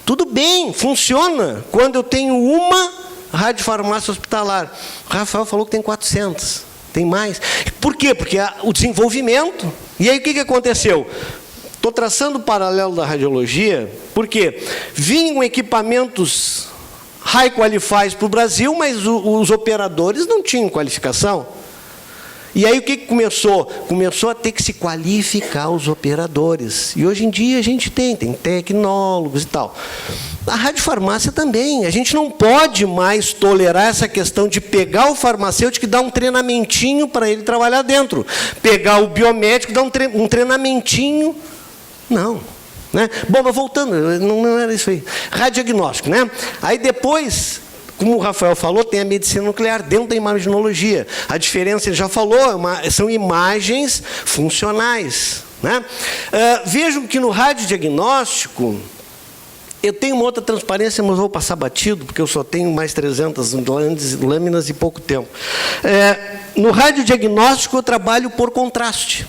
S3: Tudo bem, funciona. Quando eu tenho uma radiofarmácia hospitalar. O Rafael falou que tem 400. Tem mais. Por quê? Porque o desenvolvimento. E aí o que aconteceu? Estou traçando o paralelo da radiologia, porque vinham equipamentos high qualified para o Brasil, mas os operadores não tinham qualificação. E aí o que começou? Começou a ter que se qualificar os operadores. E hoje em dia a gente tem tecnólogos e tal. A radiofarmácia também. A gente não pode mais tolerar essa questão de pegar o farmacêutico e dar um treinamentinho para ele trabalhar dentro. Pegar o biomédico e dar um treinamentinho. Não. Né? Bom, mas voltando, não era isso aí. Radiodiagnóstico, né? Aí depois, como o Rafael falou, tem a medicina nuclear dentro da imaginologia. A diferença, ele já falou, são imagens funcionais. Né? Vejam que no radiodiagnóstico, eu tenho uma outra transparência, mas vou passar batido, porque eu só tenho mais 300 lâminas e pouco tempo. No radiodiagnóstico, eu trabalho por contraste.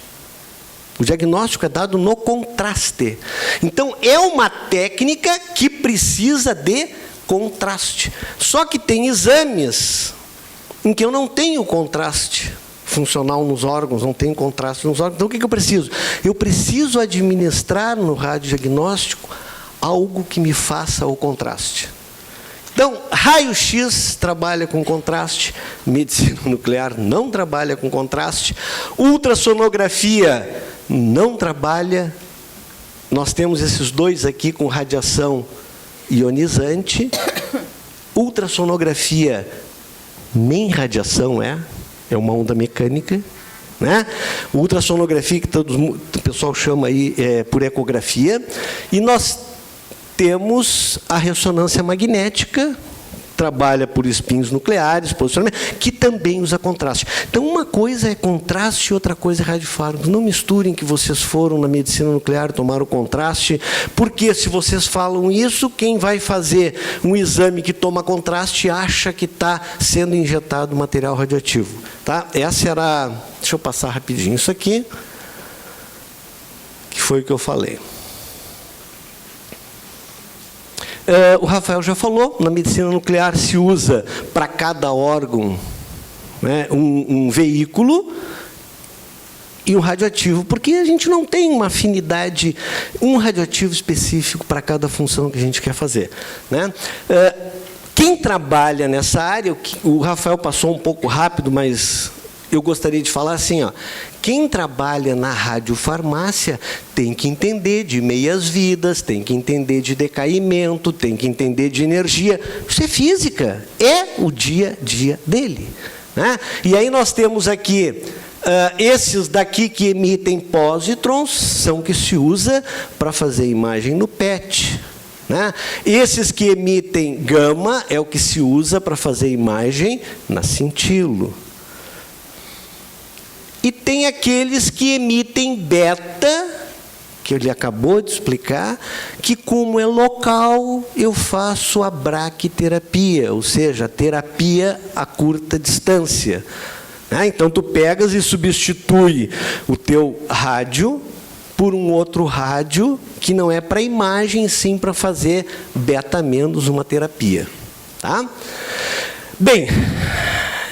S3: O diagnóstico é dado no contraste. Então, é uma técnica que precisa de contraste. Só que tem exames em que eu não tenho contraste funcional nos órgãos, não tenho contraste nos órgãos. Então, o que eu preciso? Eu preciso administrar no radiodiagnóstico algo que me faça o contraste. Então, raio-x trabalha com contraste, medicina nuclear não trabalha com contraste, ultrassonografia não trabalha. Nós temos esses dois aqui com radiação ionizante. Ultrassonografia nem radiação é uma onda mecânica, né? Ultrassonografia, que o pessoal chama aí por ecografia, e nós temos a ressonância magnética, trabalha por espinhos nucleares, posicionamento, que também usa contraste. Então, uma coisa é contraste e outra coisa é radiofármacos. Não misturem que vocês foram na medicina nuclear, tomaram contraste, porque se vocês falam isso, quem vai fazer um exame que toma contraste acha que está sendo injetado material radioativo. Tá? Essa era... Deixa eu passar rapidinho isso aqui, que foi o que eu falei. O Rafael já falou, na medicina nuclear se usa para cada órgão, né, um veículo e um radioativo, porque a gente não tem uma afinidade, um radioativo específico para cada função que a gente quer fazer. Né? Quem trabalha nessa área, o Rafael passou um pouco rápido, mas eu gostaria de falar assim, ó, quem trabalha na radiofarmácia tem que entender de meias-vidas, tem que entender de decaimento, tem que entender de energia. Isso é física, é o dia a dia dele. Né? E aí nós temos aqui, esses daqui que emitem pósitrons, são que se usa para fazer imagem no PET. Né? Esses que emitem gama é o que se usa para fazer imagem na cintilo. E tem aqueles que emitem beta, que ele acabou de explicar, que como é local, eu faço a braquiterapia, ou seja, a terapia a curta distância. Então, tu pegas e substitui o teu rádio por um outro rádio, que não é para imagem, sim para fazer beta menos uma terapia. Tá? Bem...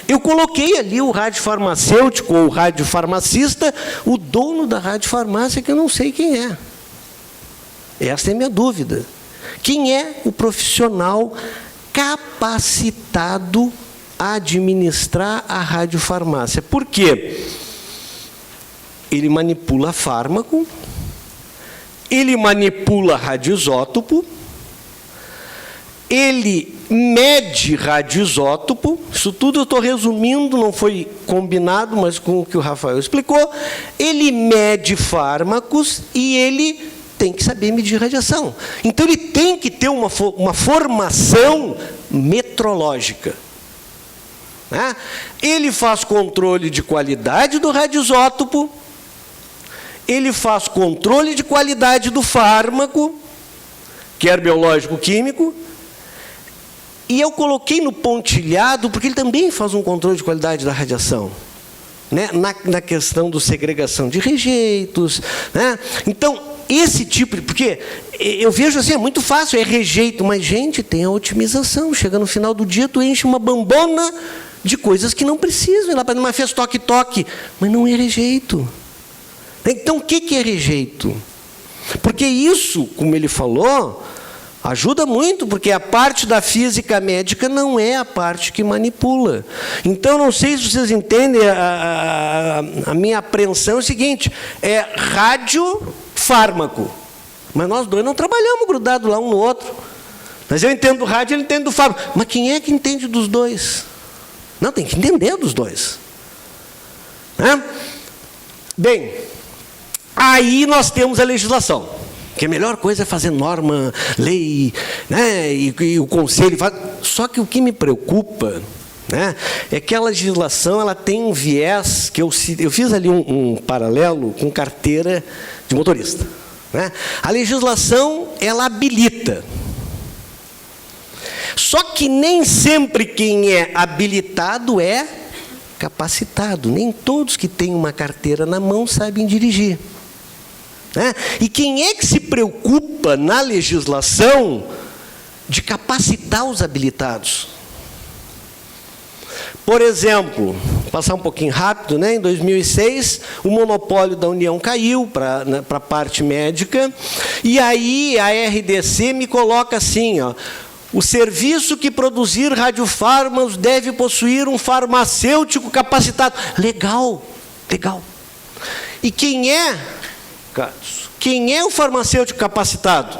S3: Eu coloquei ali o radiofarmacêutico ou o radiofarmacista, o dono da radiofarmácia, que eu não sei quem é. Essa é a minha dúvida. Quem é o profissional capacitado a administrar a radiofarmácia? Por quê? Ele manipula fármaco, ele manipula radioisótopo, ele mede radioisótopo, isso tudo eu estou resumindo, não foi combinado, mas com o que o Rafael explicou, ele mede fármacos e ele tem que saber medir radiação. Então, ele tem que ter uma formação metrológica. Né? Ele faz controle de qualidade do radioisótopo, ele faz controle de qualidade do fármaco, quer biológico, químico, e eu coloquei no pontilhado, porque ele também faz um controle de qualidade da radiação. Né? Na questão da segregação de rejeitos. Né? Então, esse tipo de... Porque eu vejo assim, é muito fácil, é rejeito, mas, gente, tem a otimização. Chega no final do dia, tu enche uma bambona de coisas que não precisam. Ela mas fez toque-toque, mas não é rejeito. Então, o que é rejeito? Porque isso, como ele falou... Ajuda muito, porque a parte da física médica não é a parte que manipula. Então, não sei se vocês entendem, a minha apreensão é o seguinte, é rádio-fármaco. Mas nós dois não trabalhamos grudados lá um no outro. Mas eu entendo do rádio, ele entende do fármaco. Mas quem é que entende dos dois? Não, tem que entender dos dois. Né? Bem, aí nós temos a legislação. Que a melhor coisa é fazer norma, lei, né, e o conselho faz. Só que o que me preocupa, né, é que a legislação ela tem um viés, que eu fiz ali um paralelo com carteira de motorista. Né? A legislação, ela habilita. Só que nem sempre quem é habilitado é capacitado. Nem todos que têm uma carteira na mão sabem dirigir. Né? E quem é que se preocupa na legislação de capacitar os habilitados? Por exemplo, passar um pouquinho rápido, né? Em 2006, o monopólio da União caiu para a parte médica, e aí a RDC me coloca assim, ó, o serviço que produzir radiofármacos deve possuir um farmacêutico capacitado. Legal, legal. E quem é... Quem é o farmacêutico capacitado?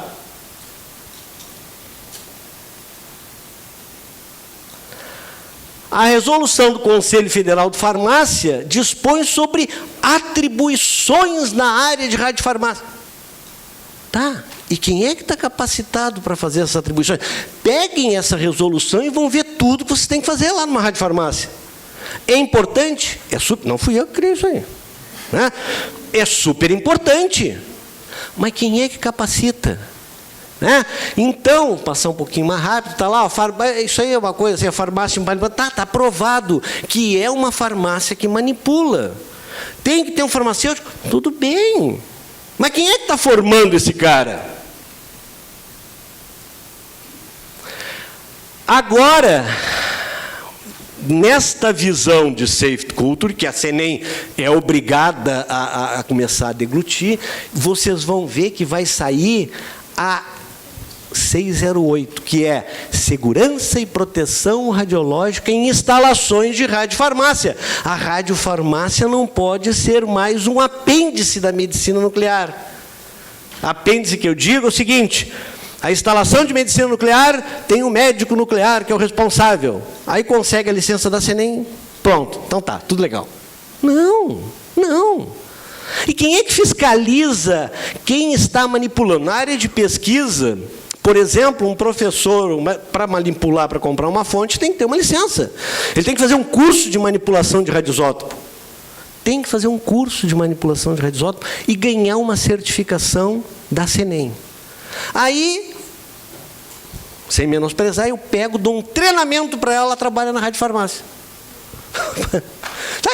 S3: A resolução do Conselho Federal de Farmácia dispõe sobre atribuições na área de radiofarmácia. Tá, E quem é que está capacitado para fazer essas atribuições? Peguem essa resolução e vão ver tudo que vocês têm que fazer lá numa radiofarmácia. É importante? Não fui eu que criei isso aí. Né? É super importante. Mas quem é que capacita? Né? Então, passar um pouquinho mais rápido, está lá, isso aí é uma coisa, assim, a farmácia manipula. Está provado que é uma farmácia que manipula. Tem que ter um farmacêutico? Tudo bem. Mas quem é que está formando esse cara? Agora, nesta visão de safety culture, que a CNEM é obrigada a começar a deglutir, vocês vão ver que vai sair a 608, que é segurança e proteção radiológica em instalações de radiofarmácia. A radiofarmácia não pode ser mais um apêndice da medicina nuclear. Apêndice que eu digo é o seguinte: a instalação de medicina nuclear tem um médico nuclear que é o responsável. Aí consegue a licença da CNEM, pronto, então tá, tudo legal. Não, não. E quem é que fiscaliza quem está manipulando? Na área de pesquisa, por exemplo, um professor, para manipular, para comprar uma fonte, tem que ter uma licença. Ele tem que fazer um curso de manipulação de radioisótopo. Tem que fazer um curso de manipulação de radioisótopo e ganhar uma certificação da CNEM. Aí, sem menosprezar, eu pego, dou um treinamento para ela trabalhar na radiofarmácia.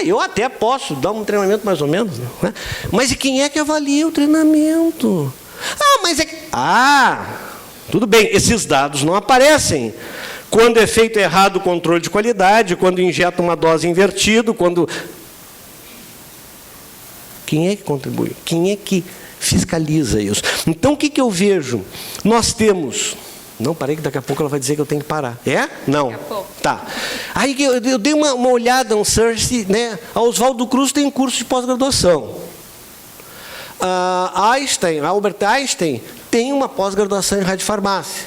S3: Eu até posso dar um treinamento mais ou menos, né? Mas e quem é que avalia o treinamento? Tudo bem, esses dados não aparecem. Quando é feito errado o controle de qualidade, quando injeta uma dose invertida, quando... Quem é que contribui? Quem é que fiscaliza isso? Então, o que eu vejo? Nós temos... Não, parei que daqui a pouco ela vai dizer que eu tenho que parar. É? Não.
S1: Daqui a pouco.
S3: Tá. Aí eu dei uma olhada, um search, né? A Oswaldo Cruz tem um curso de pós-graduação. Albert Einstein tem uma pós-graduação em radiofarmácia.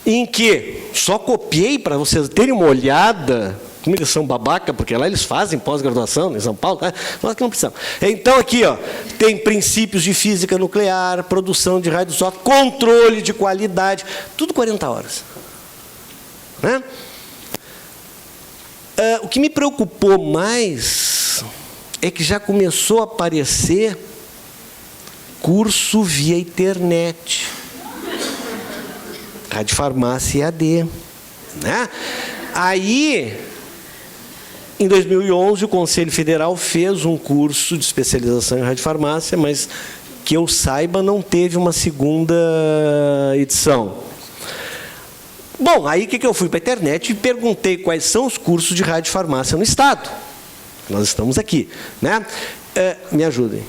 S3: Em que só copiei para vocês terem uma olhada. Como eles são babaca, porque lá eles fazem pós-graduação em São Paulo, nós que não precisamos. Então, aqui, ó, tem princípios de física nuclear, produção de radioisótopo, controle de qualidade, tudo 40 horas. Né? O que me preocupou mais é que já começou a aparecer curso via internet. Radiofarmácia EAD. Né? Aí... Em 2011, o Conselho Federal fez um curso de especialização em radiofarmácia, mas, que eu saiba, não teve uma segunda edição. Bom, aí o que eu fui para a internet e perguntei quais são os cursos de radiofarmácia no Estado. Nós estamos aqui, né? Me ajudem.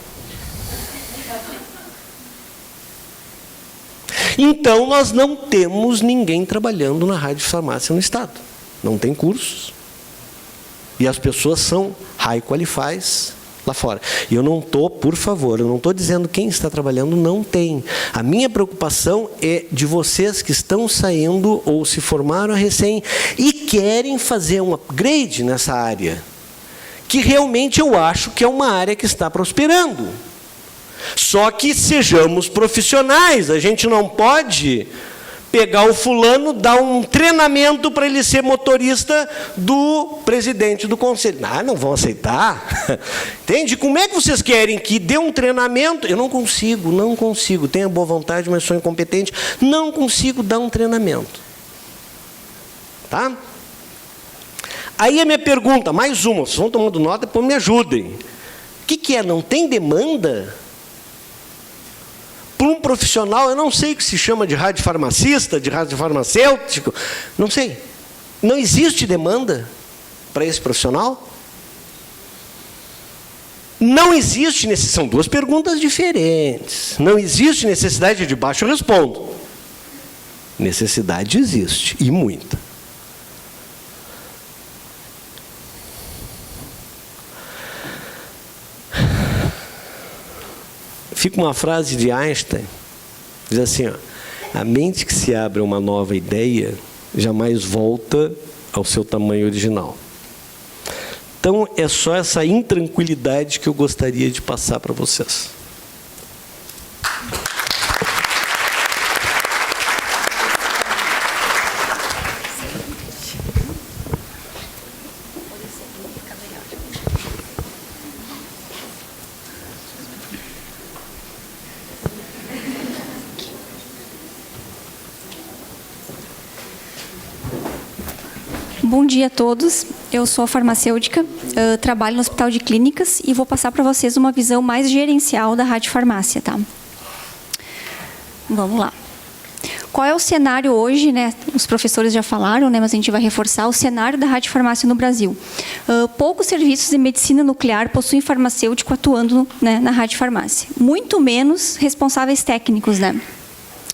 S3: Então, nós não temos ninguém trabalhando na radiofarmácia no Estado. Não tem cursos. E as pessoas são high qualifies lá fora. E eu não estou, por favor, eu não estou dizendo quem está trabalhando não tem. A minha preocupação é de vocês que estão saindo ou se formaram recém e querem fazer um upgrade nessa área, que realmente eu acho que é uma área que está prosperando. Só que sejamos profissionais, a gente não pode... pegar o fulano, dar um treinamento para ele ser motorista do presidente do conselho. Não vão aceitar. Entende? Como é que vocês querem que dê um treinamento? Eu não consigo. Tenho boa vontade, mas sou incompetente. Não consigo dar um treinamento. Tá? Aí a minha pergunta, mais uma, vocês vão tomando nota, depois me ajudem. O que é? Não tem demanda? Para um profissional, eu não sei o que se chama de radiofarmacista, de radiofarmacêutico, não sei. Não existe demanda para esse profissional? Não existe necessidade, são duas perguntas diferentes. Não existe necessidade de baixo, eu respondo. Necessidade existe, e muita. Fica uma frase de Einstein, diz assim, ó, a mente que se abre a uma nova ideia jamais volta ao seu tamanho original. Então, é só essa intranquilidade que eu gostaria de passar para vocês.
S4: Bom dia a todos. Eu sou a farmacêutica, trabalho no Hospital de Clínicas e vou passar para vocês uma visão mais gerencial da radiofarmácia, tá? Vamos lá. Qual é o cenário hoje, né? Os professores já falaram, né? Mas a gente vai reforçar o cenário da radiofarmácia no Brasil. Poucos serviços de medicina nuclear possuem farmacêutico atuando, né, na radiofarmácia. Muito menos responsáveis técnicos, né?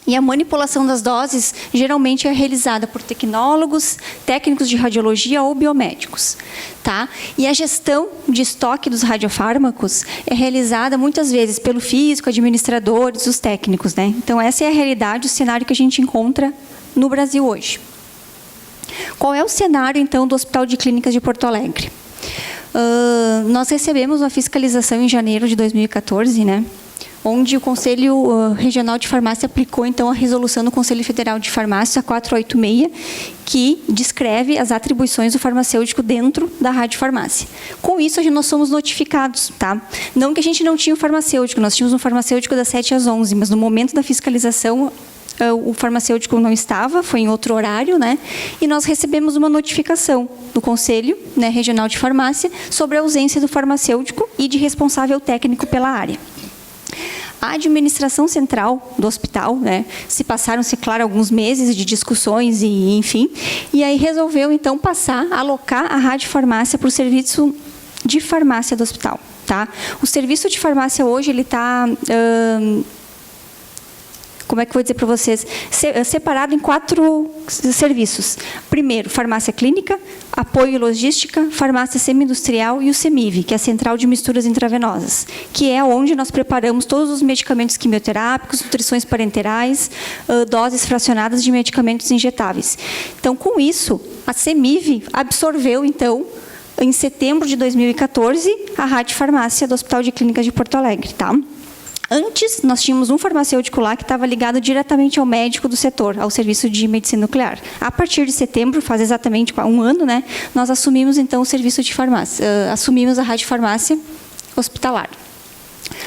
S4: E a manipulação das doses geralmente é realizada por tecnólogos, técnicos de radiologia ou biomédicos, tá? E a gestão de estoque dos radiofármacos é realizada muitas vezes pelo físico, administradores, os técnicos, né? Então essa é a realidade, o cenário que a gente encontra no Brasil hoje. Qual é o cenário então do Hospital de Clínicas de Porto Alegre? Nós recebemos uma fiscalização em janeiro de 2014, né? Onde o Conselho Regional de Farmácia aplicou, então, a resolução do Conselho Federal de Farmácia 486, que descreve as atribuições do farmacêutico dentro da radiofarmácia. Com isso, nós somos notificados, tá? Não que a gente não tinha um farmacêutico, nós tínhamos um farmacêutico das 7 às 11, mas no momento da fiscalização, o farmacêutico não estava, foi em outro horário, né? E nós recebemos uma notificação do Conselho, né, Regional de Farmácia sobre a ausência do farmacêutico e de responsável técnico pela área. A administração central do hospital, né, se passaram-se, claro, alguns meses de discussões e, enfim, e aí resolveu, então, alocar a radiofarmácia para o serviço de farmácia do hospital, tá? O serviço de farmácia hoje, ele está... como é que eu vou dizer para vocês? Separado em 4 serviços. Primeiro, farmácia clínica, apoio e logística, farmácia semi-industrial e o CEMIV, que é a Central de Misturas Intravenosas, que é onde nós preparamos todos os medicamentos quimioterápicos, nutrições parenterais, doses fracionadas de medicamentos injetáveis. Então, com isso, a CEMIV absorveu, então, em setembro de 2014, a radiofarmácia do Hospital de Clínicas de Porto Alegre, tá? Antes, nós tínhamos um farmacêutico lá que estava ligado diretamente ao médico do setor, ao serviço de medicina nuclear. A partir de setembro, faz exatamente 1 ano, né, nós assumimos, então, o serviço de farmácia, assumimos a radiofarmácia hospitalar.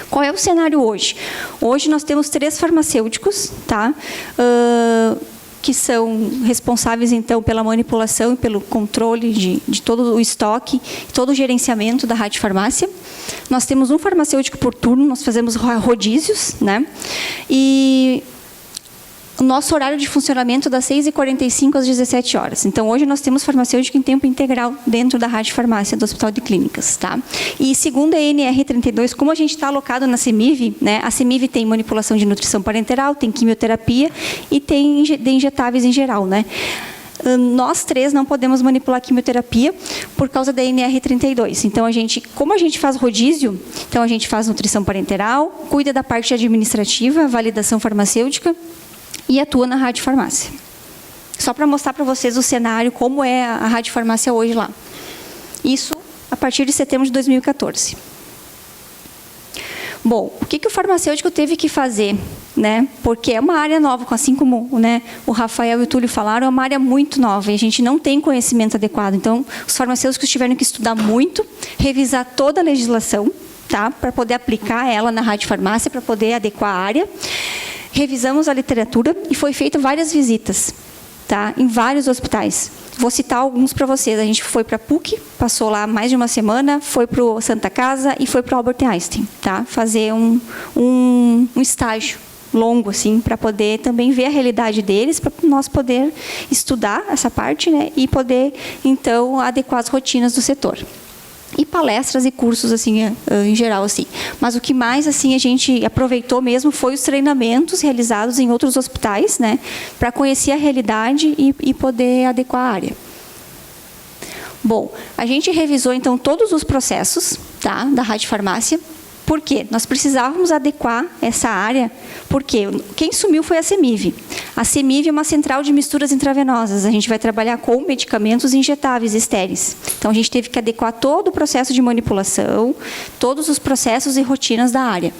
S4: Qual é o cenário hoje? Hoje nós temos 3 farmacêuticos, tá? Que são responsáveis, então, pela manipulação e pelo controle de todo o estoque, todo o gerenciamento da radiofarmácia. Nós temos um farmacêutico por turno, nós fazemos rodízios, né? E o nosso horário de funcionamento é das 6h45 às 17 horas. Então, hoje nós temos farmacêutico em tempo integral dentro da radiofarmácia do Hospital de Clínicas, tá? E segundo a NR32, como a gente está alocado na CEMIV, né? A CEMIV tem manipulação de nutrição parenteral, tem quimioterapia e tem de injetáveis em geral, né? Nós 3 não podemos manipular quimioterapia por causa da NR32. Então, como a gente faz rodízio, então a gente faz nutrição parenteral, cuida da parte administrativa, validação farmacêutica e atua na radiofarmácia. Só para mostrar para vocês o cenário, como é a radiofarmácia hoje lá. Isso a partir de setembro de 2014. Bom, o que o farmacêutico teve que fazer, né? Porque é uma área nova, assim como, né, o Rafael e o Túlio falaram, é uma área muito nova e a gente não tem conhecimento adequado. Então, os farmacêuticos tiveram que estudar muito, revisar toda a legislação, tá? Para poder aplicar ela na radiofarmácia, para poder adequar a área. Revisamos a literatura e foi feito várias visitas, tá? Em vários hospitais. Vou citar alguns para vocês. A gente foi para a PUC, passou lá mais de uma semana, foi para o Santa Casa e foi para o Albert Einstein, tá? Fazer um estágio longo, assim, para poder também ver a realidade deles, para nós poder estudar essa parte, né? E poder, então, adequar as rotinas do setor. E palestras e cursos, assim, em geral, assim. Mas o que mais, assim, a gente aproveitou mesmo foi os treinamentos realizados em outros hospitais, né, para conhecer a realidade e poder adequar a área. Bom, a gente revisou, então, todos os processos, tá, da radiofarmácia. Por quê? Nós precisávamos adequar essa área, porque quem sumiu foi a CEMIV. A CEMIV é uma central de misturas intravenosas. A gente vai trabalhar com medicamentos injetáveis estéreis. Então, a gente teve que adequar todo o processo de manipulação, todos os processos e rotinas da área.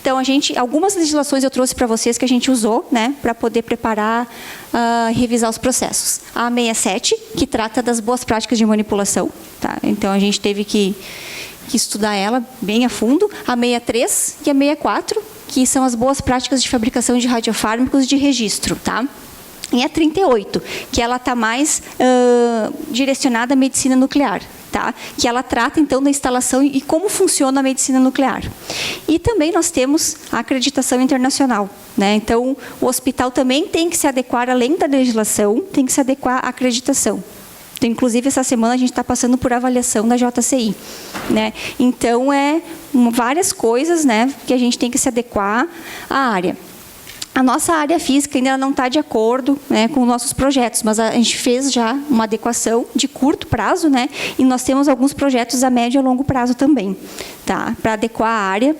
S4: Então, algumas legislações eu trouxe para vocês que a gente usou, né, para poder preparar e revisar os processos. A 67, que trata das boas práticas de manipulação. Tá? Então, a gente teve que estudar ela bem a fundo. A 63 e a 64, que são as boas práticas de fabricação de radiofármacos de registro, tá? E a 38, que ela está mais direcionada à medicina nuclear, tá? Que ela trata, então, da instalação e como funciona a medicina nuclear. E também nós temos a acreditação internacional, né? Então, o hospital também tem que se adequar, além da legislação, tem que se adequar à acreditação. Então, inclusive, essa semana a gente está passando por avaliação da JCI, né? Então, várias coisas, né, que a gente tem que se adequar à área. A nossa área física ainda não está de acordo, né, com os nossos projetos, mas a gente fez já uma adequação de curto prazo, né, e nós temos alguns projetos a médio e a longo prazo também, tá, para adequar a área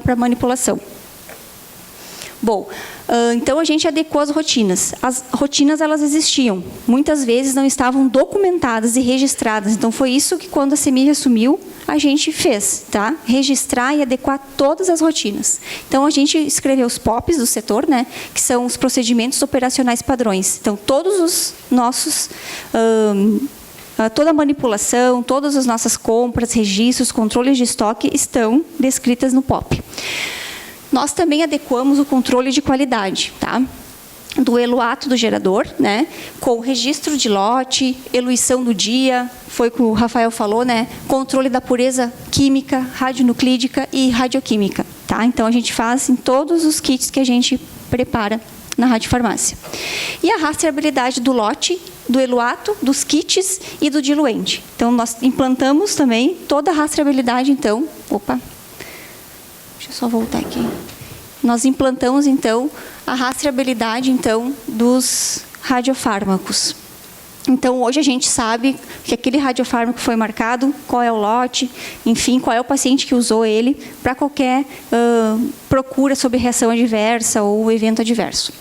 S4: para manipulação. Bom, então a gente adequou as rotinas. As rotinas, elas existiam. Muitas vezes não estavam documentadas e registradas. Então foi isso que, quando a CEMIG assumiu, a gente fez, tá? Registrar e adequar todas as rotinas. Então a gente escreveu os POPs do setor, né? Que são os procedimentos operacionais padrões. Então todos os nossos toda a manipulação, todas as nossas compras, registros, controles de estoque estão descritas no POP. Nós também adequamos o controle de qualidade, tá? Do eluato do gerador, né? Com registro de lote, eluição do dia, foi o que o Rafael falou, né? Controle da pureza química, radionuclídica e radioquímica, tá? Então a gente faz em todos os kits que a gente prepara na radiofarmácia. E a rastreabilidade do lote, do eluato, dos kits e do diluente. Então nós implantamos também toda a rastreabilidade, então, deixa eu só voltar aqui. Nós implantamos, então, a rastreabilidade, então, dos radiofármacos. Então, hoje a gente sabe que aquele radiofármaco foi marcado, qual é o lote, enfim, qual é o paciente que usou ele, para qualquer procura sobre reação adversa ou evento adverso.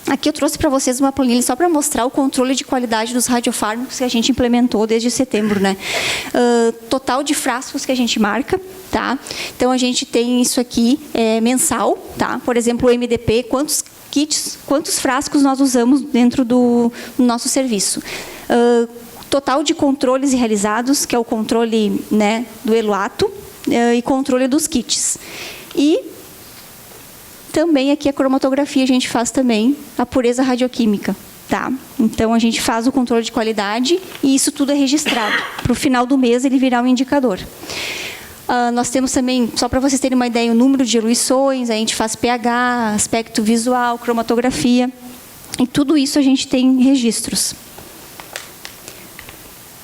S4: Aqui eu trouxe para vocês uma planilha só para mostrar o controle de qualidade dos radiofármacos que a gente implementou desde setembro, né? Total de frascos que a gente marca, tá? Então a gente tem isso aqui mensal, tá? Por exemplo, o MDP, quantos kits, quantos frascos nós usamos dentro do nosso serviço. Total de controles realizados, que é o controle, né, do eluato e controle dos kits. E também aqui a cromatografia a gente faz também a pureza radioquímica, tá? Então a gente faz o controle de qualidade e isso tudo é registrado. Para o final do mês ele virar um indicador. Nós temos também, só para vocês terem uma ideia, o número de eluições, a gente faz pH, aspecto visual, cromatografia, e tudo isso a gente tem registros.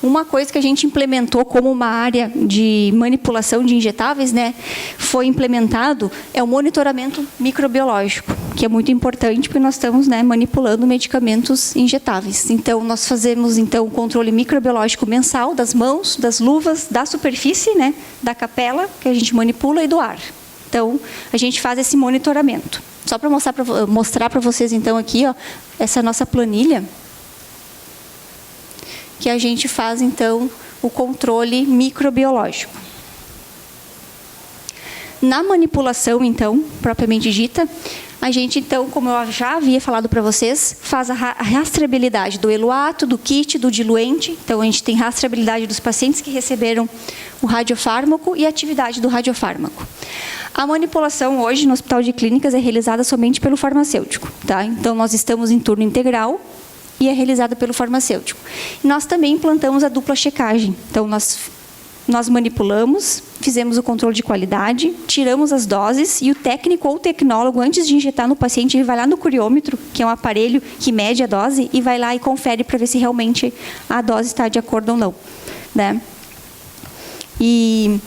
S4: Uma coisa que a gente implementou como uma área de manipulação de injetáveis, né, foi implementado, é o monitoramento microbiológico, que é muito importante porque nós estamos, né, manipulando medicamentos injetáveis. Então, nós fazemos então o controle microbiológico mensal das mãos, das luvas, da superfície, né, da capela, que a gente manipula, e do ar. Então, a gente faz esse monitoramento. Só para mostrar para vocês, então, aqui, ó, essa nossa planilha, que a gente faz, então, o controle microbiológico. Na manipulação, então, propriamente dita, a gente, então, como eu já havia falado para vocês, faz a rastreabilidade do eluato, do kit, do diluente. Então, a gente tem rastreabilidade dos pacientes que receberam o radiofármaco e a atividade do radiofármaco. A manipulação hoje no Hospital de Clínicas é realizada somente pelo farmacêutico, tá? Então, nós estamos em turno integral e é realizada pelo farmacêutico. Nós também implantamos a dupla checagem. Então, nós manipulamos, fizemos o controle de qualidade, tiramos as doses e o técnico ou o tecnólogo, antes de injetar no paciente, ele vai lá no curiômetro, que é um aparelho que mede a dose, e vai lá e confere para ver se realmente a dose está de acordo ou não, né? E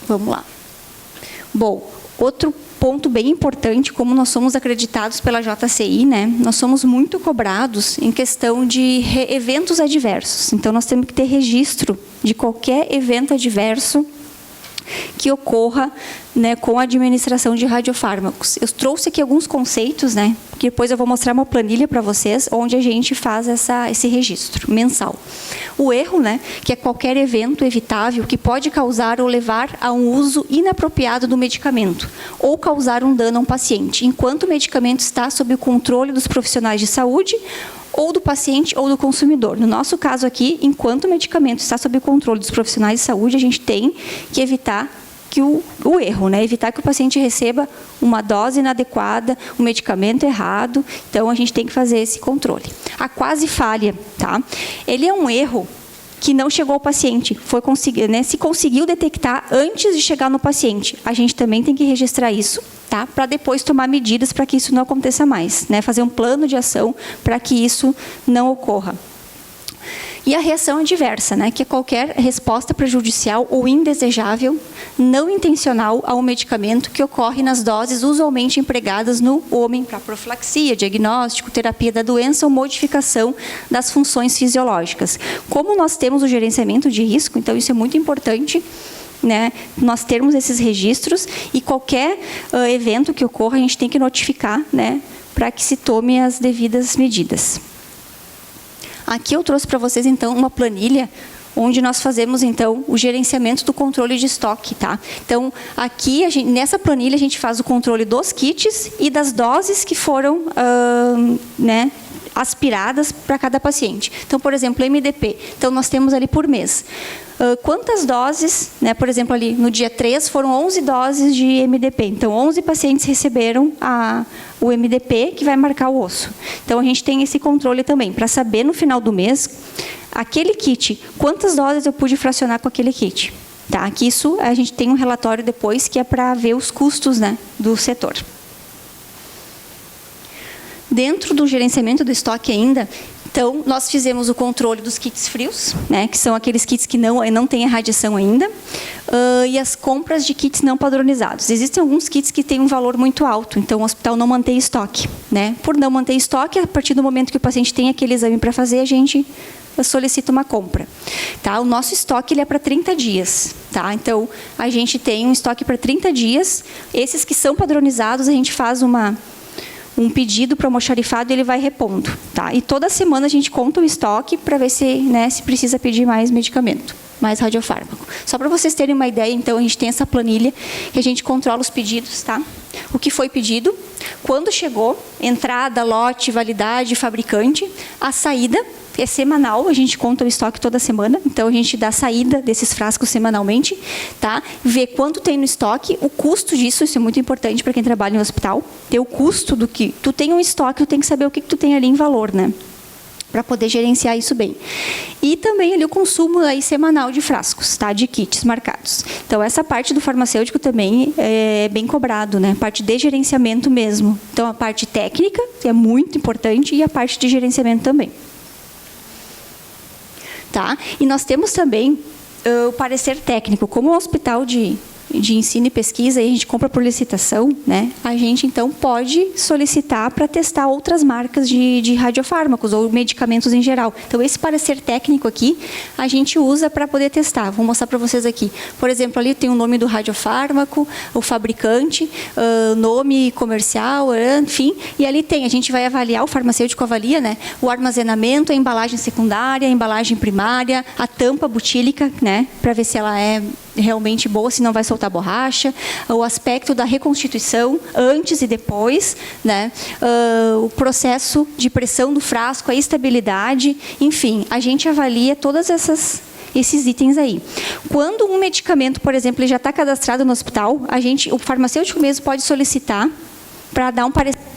S4: vamos lá. Bom, outro ponto bem importante, como nós somos acreditados pela JCI, né, nós somos muito cobrados em questão de eventos adversos. Então, nós temos que ter registro de qualquer evento adverso que ocorra, né, com a administração de radiofármacos. Eu trouxe aqui alguns conceitos, né, que depois eu vou mostrar uma planilha para vocês, onde a gente faz esse registro mensal. O erro, né, que é qualquer evento evitável que pode causar ou levar a um uso inapropriado do medicamento, ou causar um dano a um paciente, enquanto o medicamento está sob o controle dos profissionais de saúde, ou do paciente ou do consumidor. No nosso caso aqui, enquanto o medicamento está sob o controle dos profissionais de saúde, a gente tem que evitar que o erro, né? Evitar que o paciente receba uma dose inadequada, um medicamento errado. Então, a gente tem que fazer esse controle. A quase falha, tá? Ele é um erro que não chegou ao paciente, né, se conseguiu detectar antes de chegar no paciente. A gente também tem que registrar isso, tá? Para depois tomar medidas para que isso não aconteça mais, né? Fazer um plano de ação para que isso não ocorra. E a reação adversa, né, que é qualquer resposta prejudicial ou indesejável, não intencional ao medicamento que ocorre nas doses usualmente empregadas no homem para profilaxia, diagnóstico, terapia da doença ou modificação das funções fisiológicas. Como nós temos o gerenciamento de risco, então isso é muito importante, né, nós termos esses registros e qualquer evento que ocorra, a gente tem que notificar, né, para que se tome as devidas medidas. Aqui eu trouxe para vocês, então, uma planilha onde nós fazemos, então, o gerenciamento do controle de estoque, tá? Então, aqui, nessa planilha, a gente faz o controle dos kits e das doses que foram, né, aspiradas para cada paciente. Então, por exemplo, MDP. Então, nós temos ali por mês. Quantas doses, né, por exemplo, ali no dia 3 foram 11 doses de MDP. Então, 11 pacientes receberam o MDP que vai marcar o osso. Então, a gente tem esse controle também, para saber no final do mês, aquele kit, quantas doses eu pude fracionar com aquele kit. Tá? Que isso, a gente tem um relatório depois que é para ver os custos, né, do setor. Dentro do gerenciamento do estoque ainda, então, nós fizemos o controle dos kits frios, né, que são aqueles kits que não têm a radiação ainda, e as compras de kits não padronizados. Existem alguns kits que têm um valor muito alto, então o hospital não mantém estoque, né? Por não manter estoque, a partir do momento que o paciente tem aquele exame para fazer, a gente solicita uma compra. Tá? O nosso estoque ele é para 30 dias. Tá? Então, a gente tem um estoque para 30 dias. Esses que são padronizados, a gente faz um pedido para o almoxarifado e ele vai repondo. Tá? E toda semana a gente conta o estoque para ver se, né, se precisa pedir mais medicamento, mais radiofármaco. Só para vocês terem uma ideia, então, a gente tem essa planilha que a gente controla os pedidos, tá? O que foi pedido, quando chegou, entrada, lote, validade, fabricante, a saída, é semanal, a gente conta o estoque toda semana, então a gente dá a saída desses frascos semanalmente, tá? Vê quanto tem no estoque, o custo disso, isso é muito importante para quem trabalha em hospital, ter o custo do que tu tem um estoque, tu tem que saber o que tu tem ali em valor, né? Para poder gerenciar isso bem. E também ali o consumo aí semanal de frascos, tá? De kits marcados. Então, essa parte do farmacêutico também é bem cobrado, né? Parte de gerenciamento mesmo. Então, a parte técnica, que é muito importante, e a parte de gerenciamento também. Tá? E nós temos também o parecer técnico. Como um hospital de ensino e pesquisa, e a gente compra por licitação, né? A gente, então, pode solicitar para testar outras marcas de radiofármacos ou medicamentos em geral. Então, esse parecer técnico aqui, a gente usa para poder testar. Vou mostrar para vocês aqui. Por exemplo, ali tem o nome do radiofármaco, o fabricante, nome comercial, enfim. E ali tem, a gente vai avaliar, o farmacêutico avalia, né? O armazenamento, a embalagem secundária, a embalagem primária, a tampa butílica, né? Para ver se ela é realmente boa, se não vai soltar borracha, o aspecto da reconstituição antes e depois, né? O processo de pressão do frasco, a estabilidade, enfim, a gente avalia todas esses itens aí. Quando um medicamento, por exemplo, ele já está cadastrado no hospital, o farmacêutico mesmo pode solicitar para dar um parecer.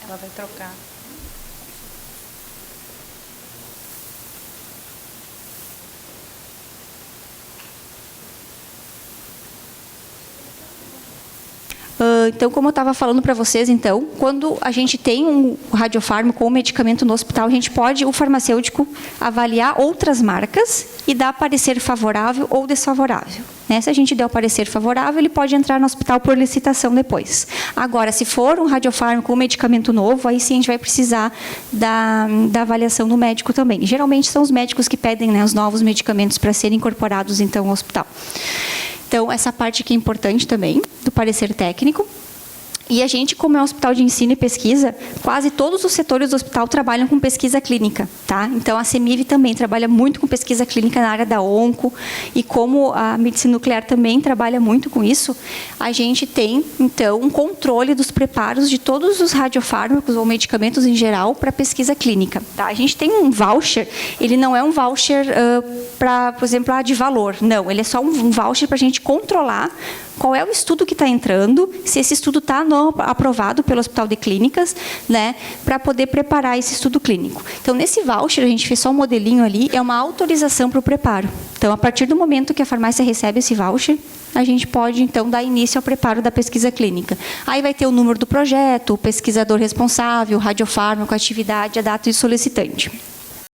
S1: Ela vai trocar.
S4: Então, como eu estava falando para vocês, então, quando a gente tem um radiofármaco ou um medicamento no hospital, o farmacêutico, avaliar outras marcas e dar parecer favorável ou desfavorável. Né? Se a gente der o parecer favorável, ele pode entrar no hospital por licitação depois. Agora, se for um radiofármaco ou um medicamento novo, aí sim a gente vai precisar da avaliação do médico também. Geralmente são os médicos que pedem, né, os novos medicamentos para serem incorporados, então, ao hospital. Então, essa parte aqui é importante também, do parecer técnico. E a gente, como é um hospital de ensino e pesquisa, quase todos os setores do hospital trabalham com pesquisa clínica, tá? Então, a CEMIV também trabalha muito com pesquisa clínica na área da onco, e como a medicina nuclear também trabalha muito com isso, a gente tem, então, um controle dos preparos de todos os radiofármacos ou medicamentos em geral para pesquisa clínica, tá? A gente tem um voucher, ele não é um voucher para, por exemplo, de valor, não, ele é só um voucher para a gente controlar qual é o estudo que está entrando, se esse estudo está aprovado pelo Hospital de Clínicas, né, para poder preparar esse estudo clínico. Então, nesse voucher, a gente fez só um modelinho ali, é uma autorização para o preparo. Então, a partir do momento que a farmácia recebe esse voucher, a gente pode, então, dar início ao preparo da pesquisa clínica. Aí vai ter o número do projeto, o pesquisador responsável, o radiofármaco, a atividade, a data do solicitante.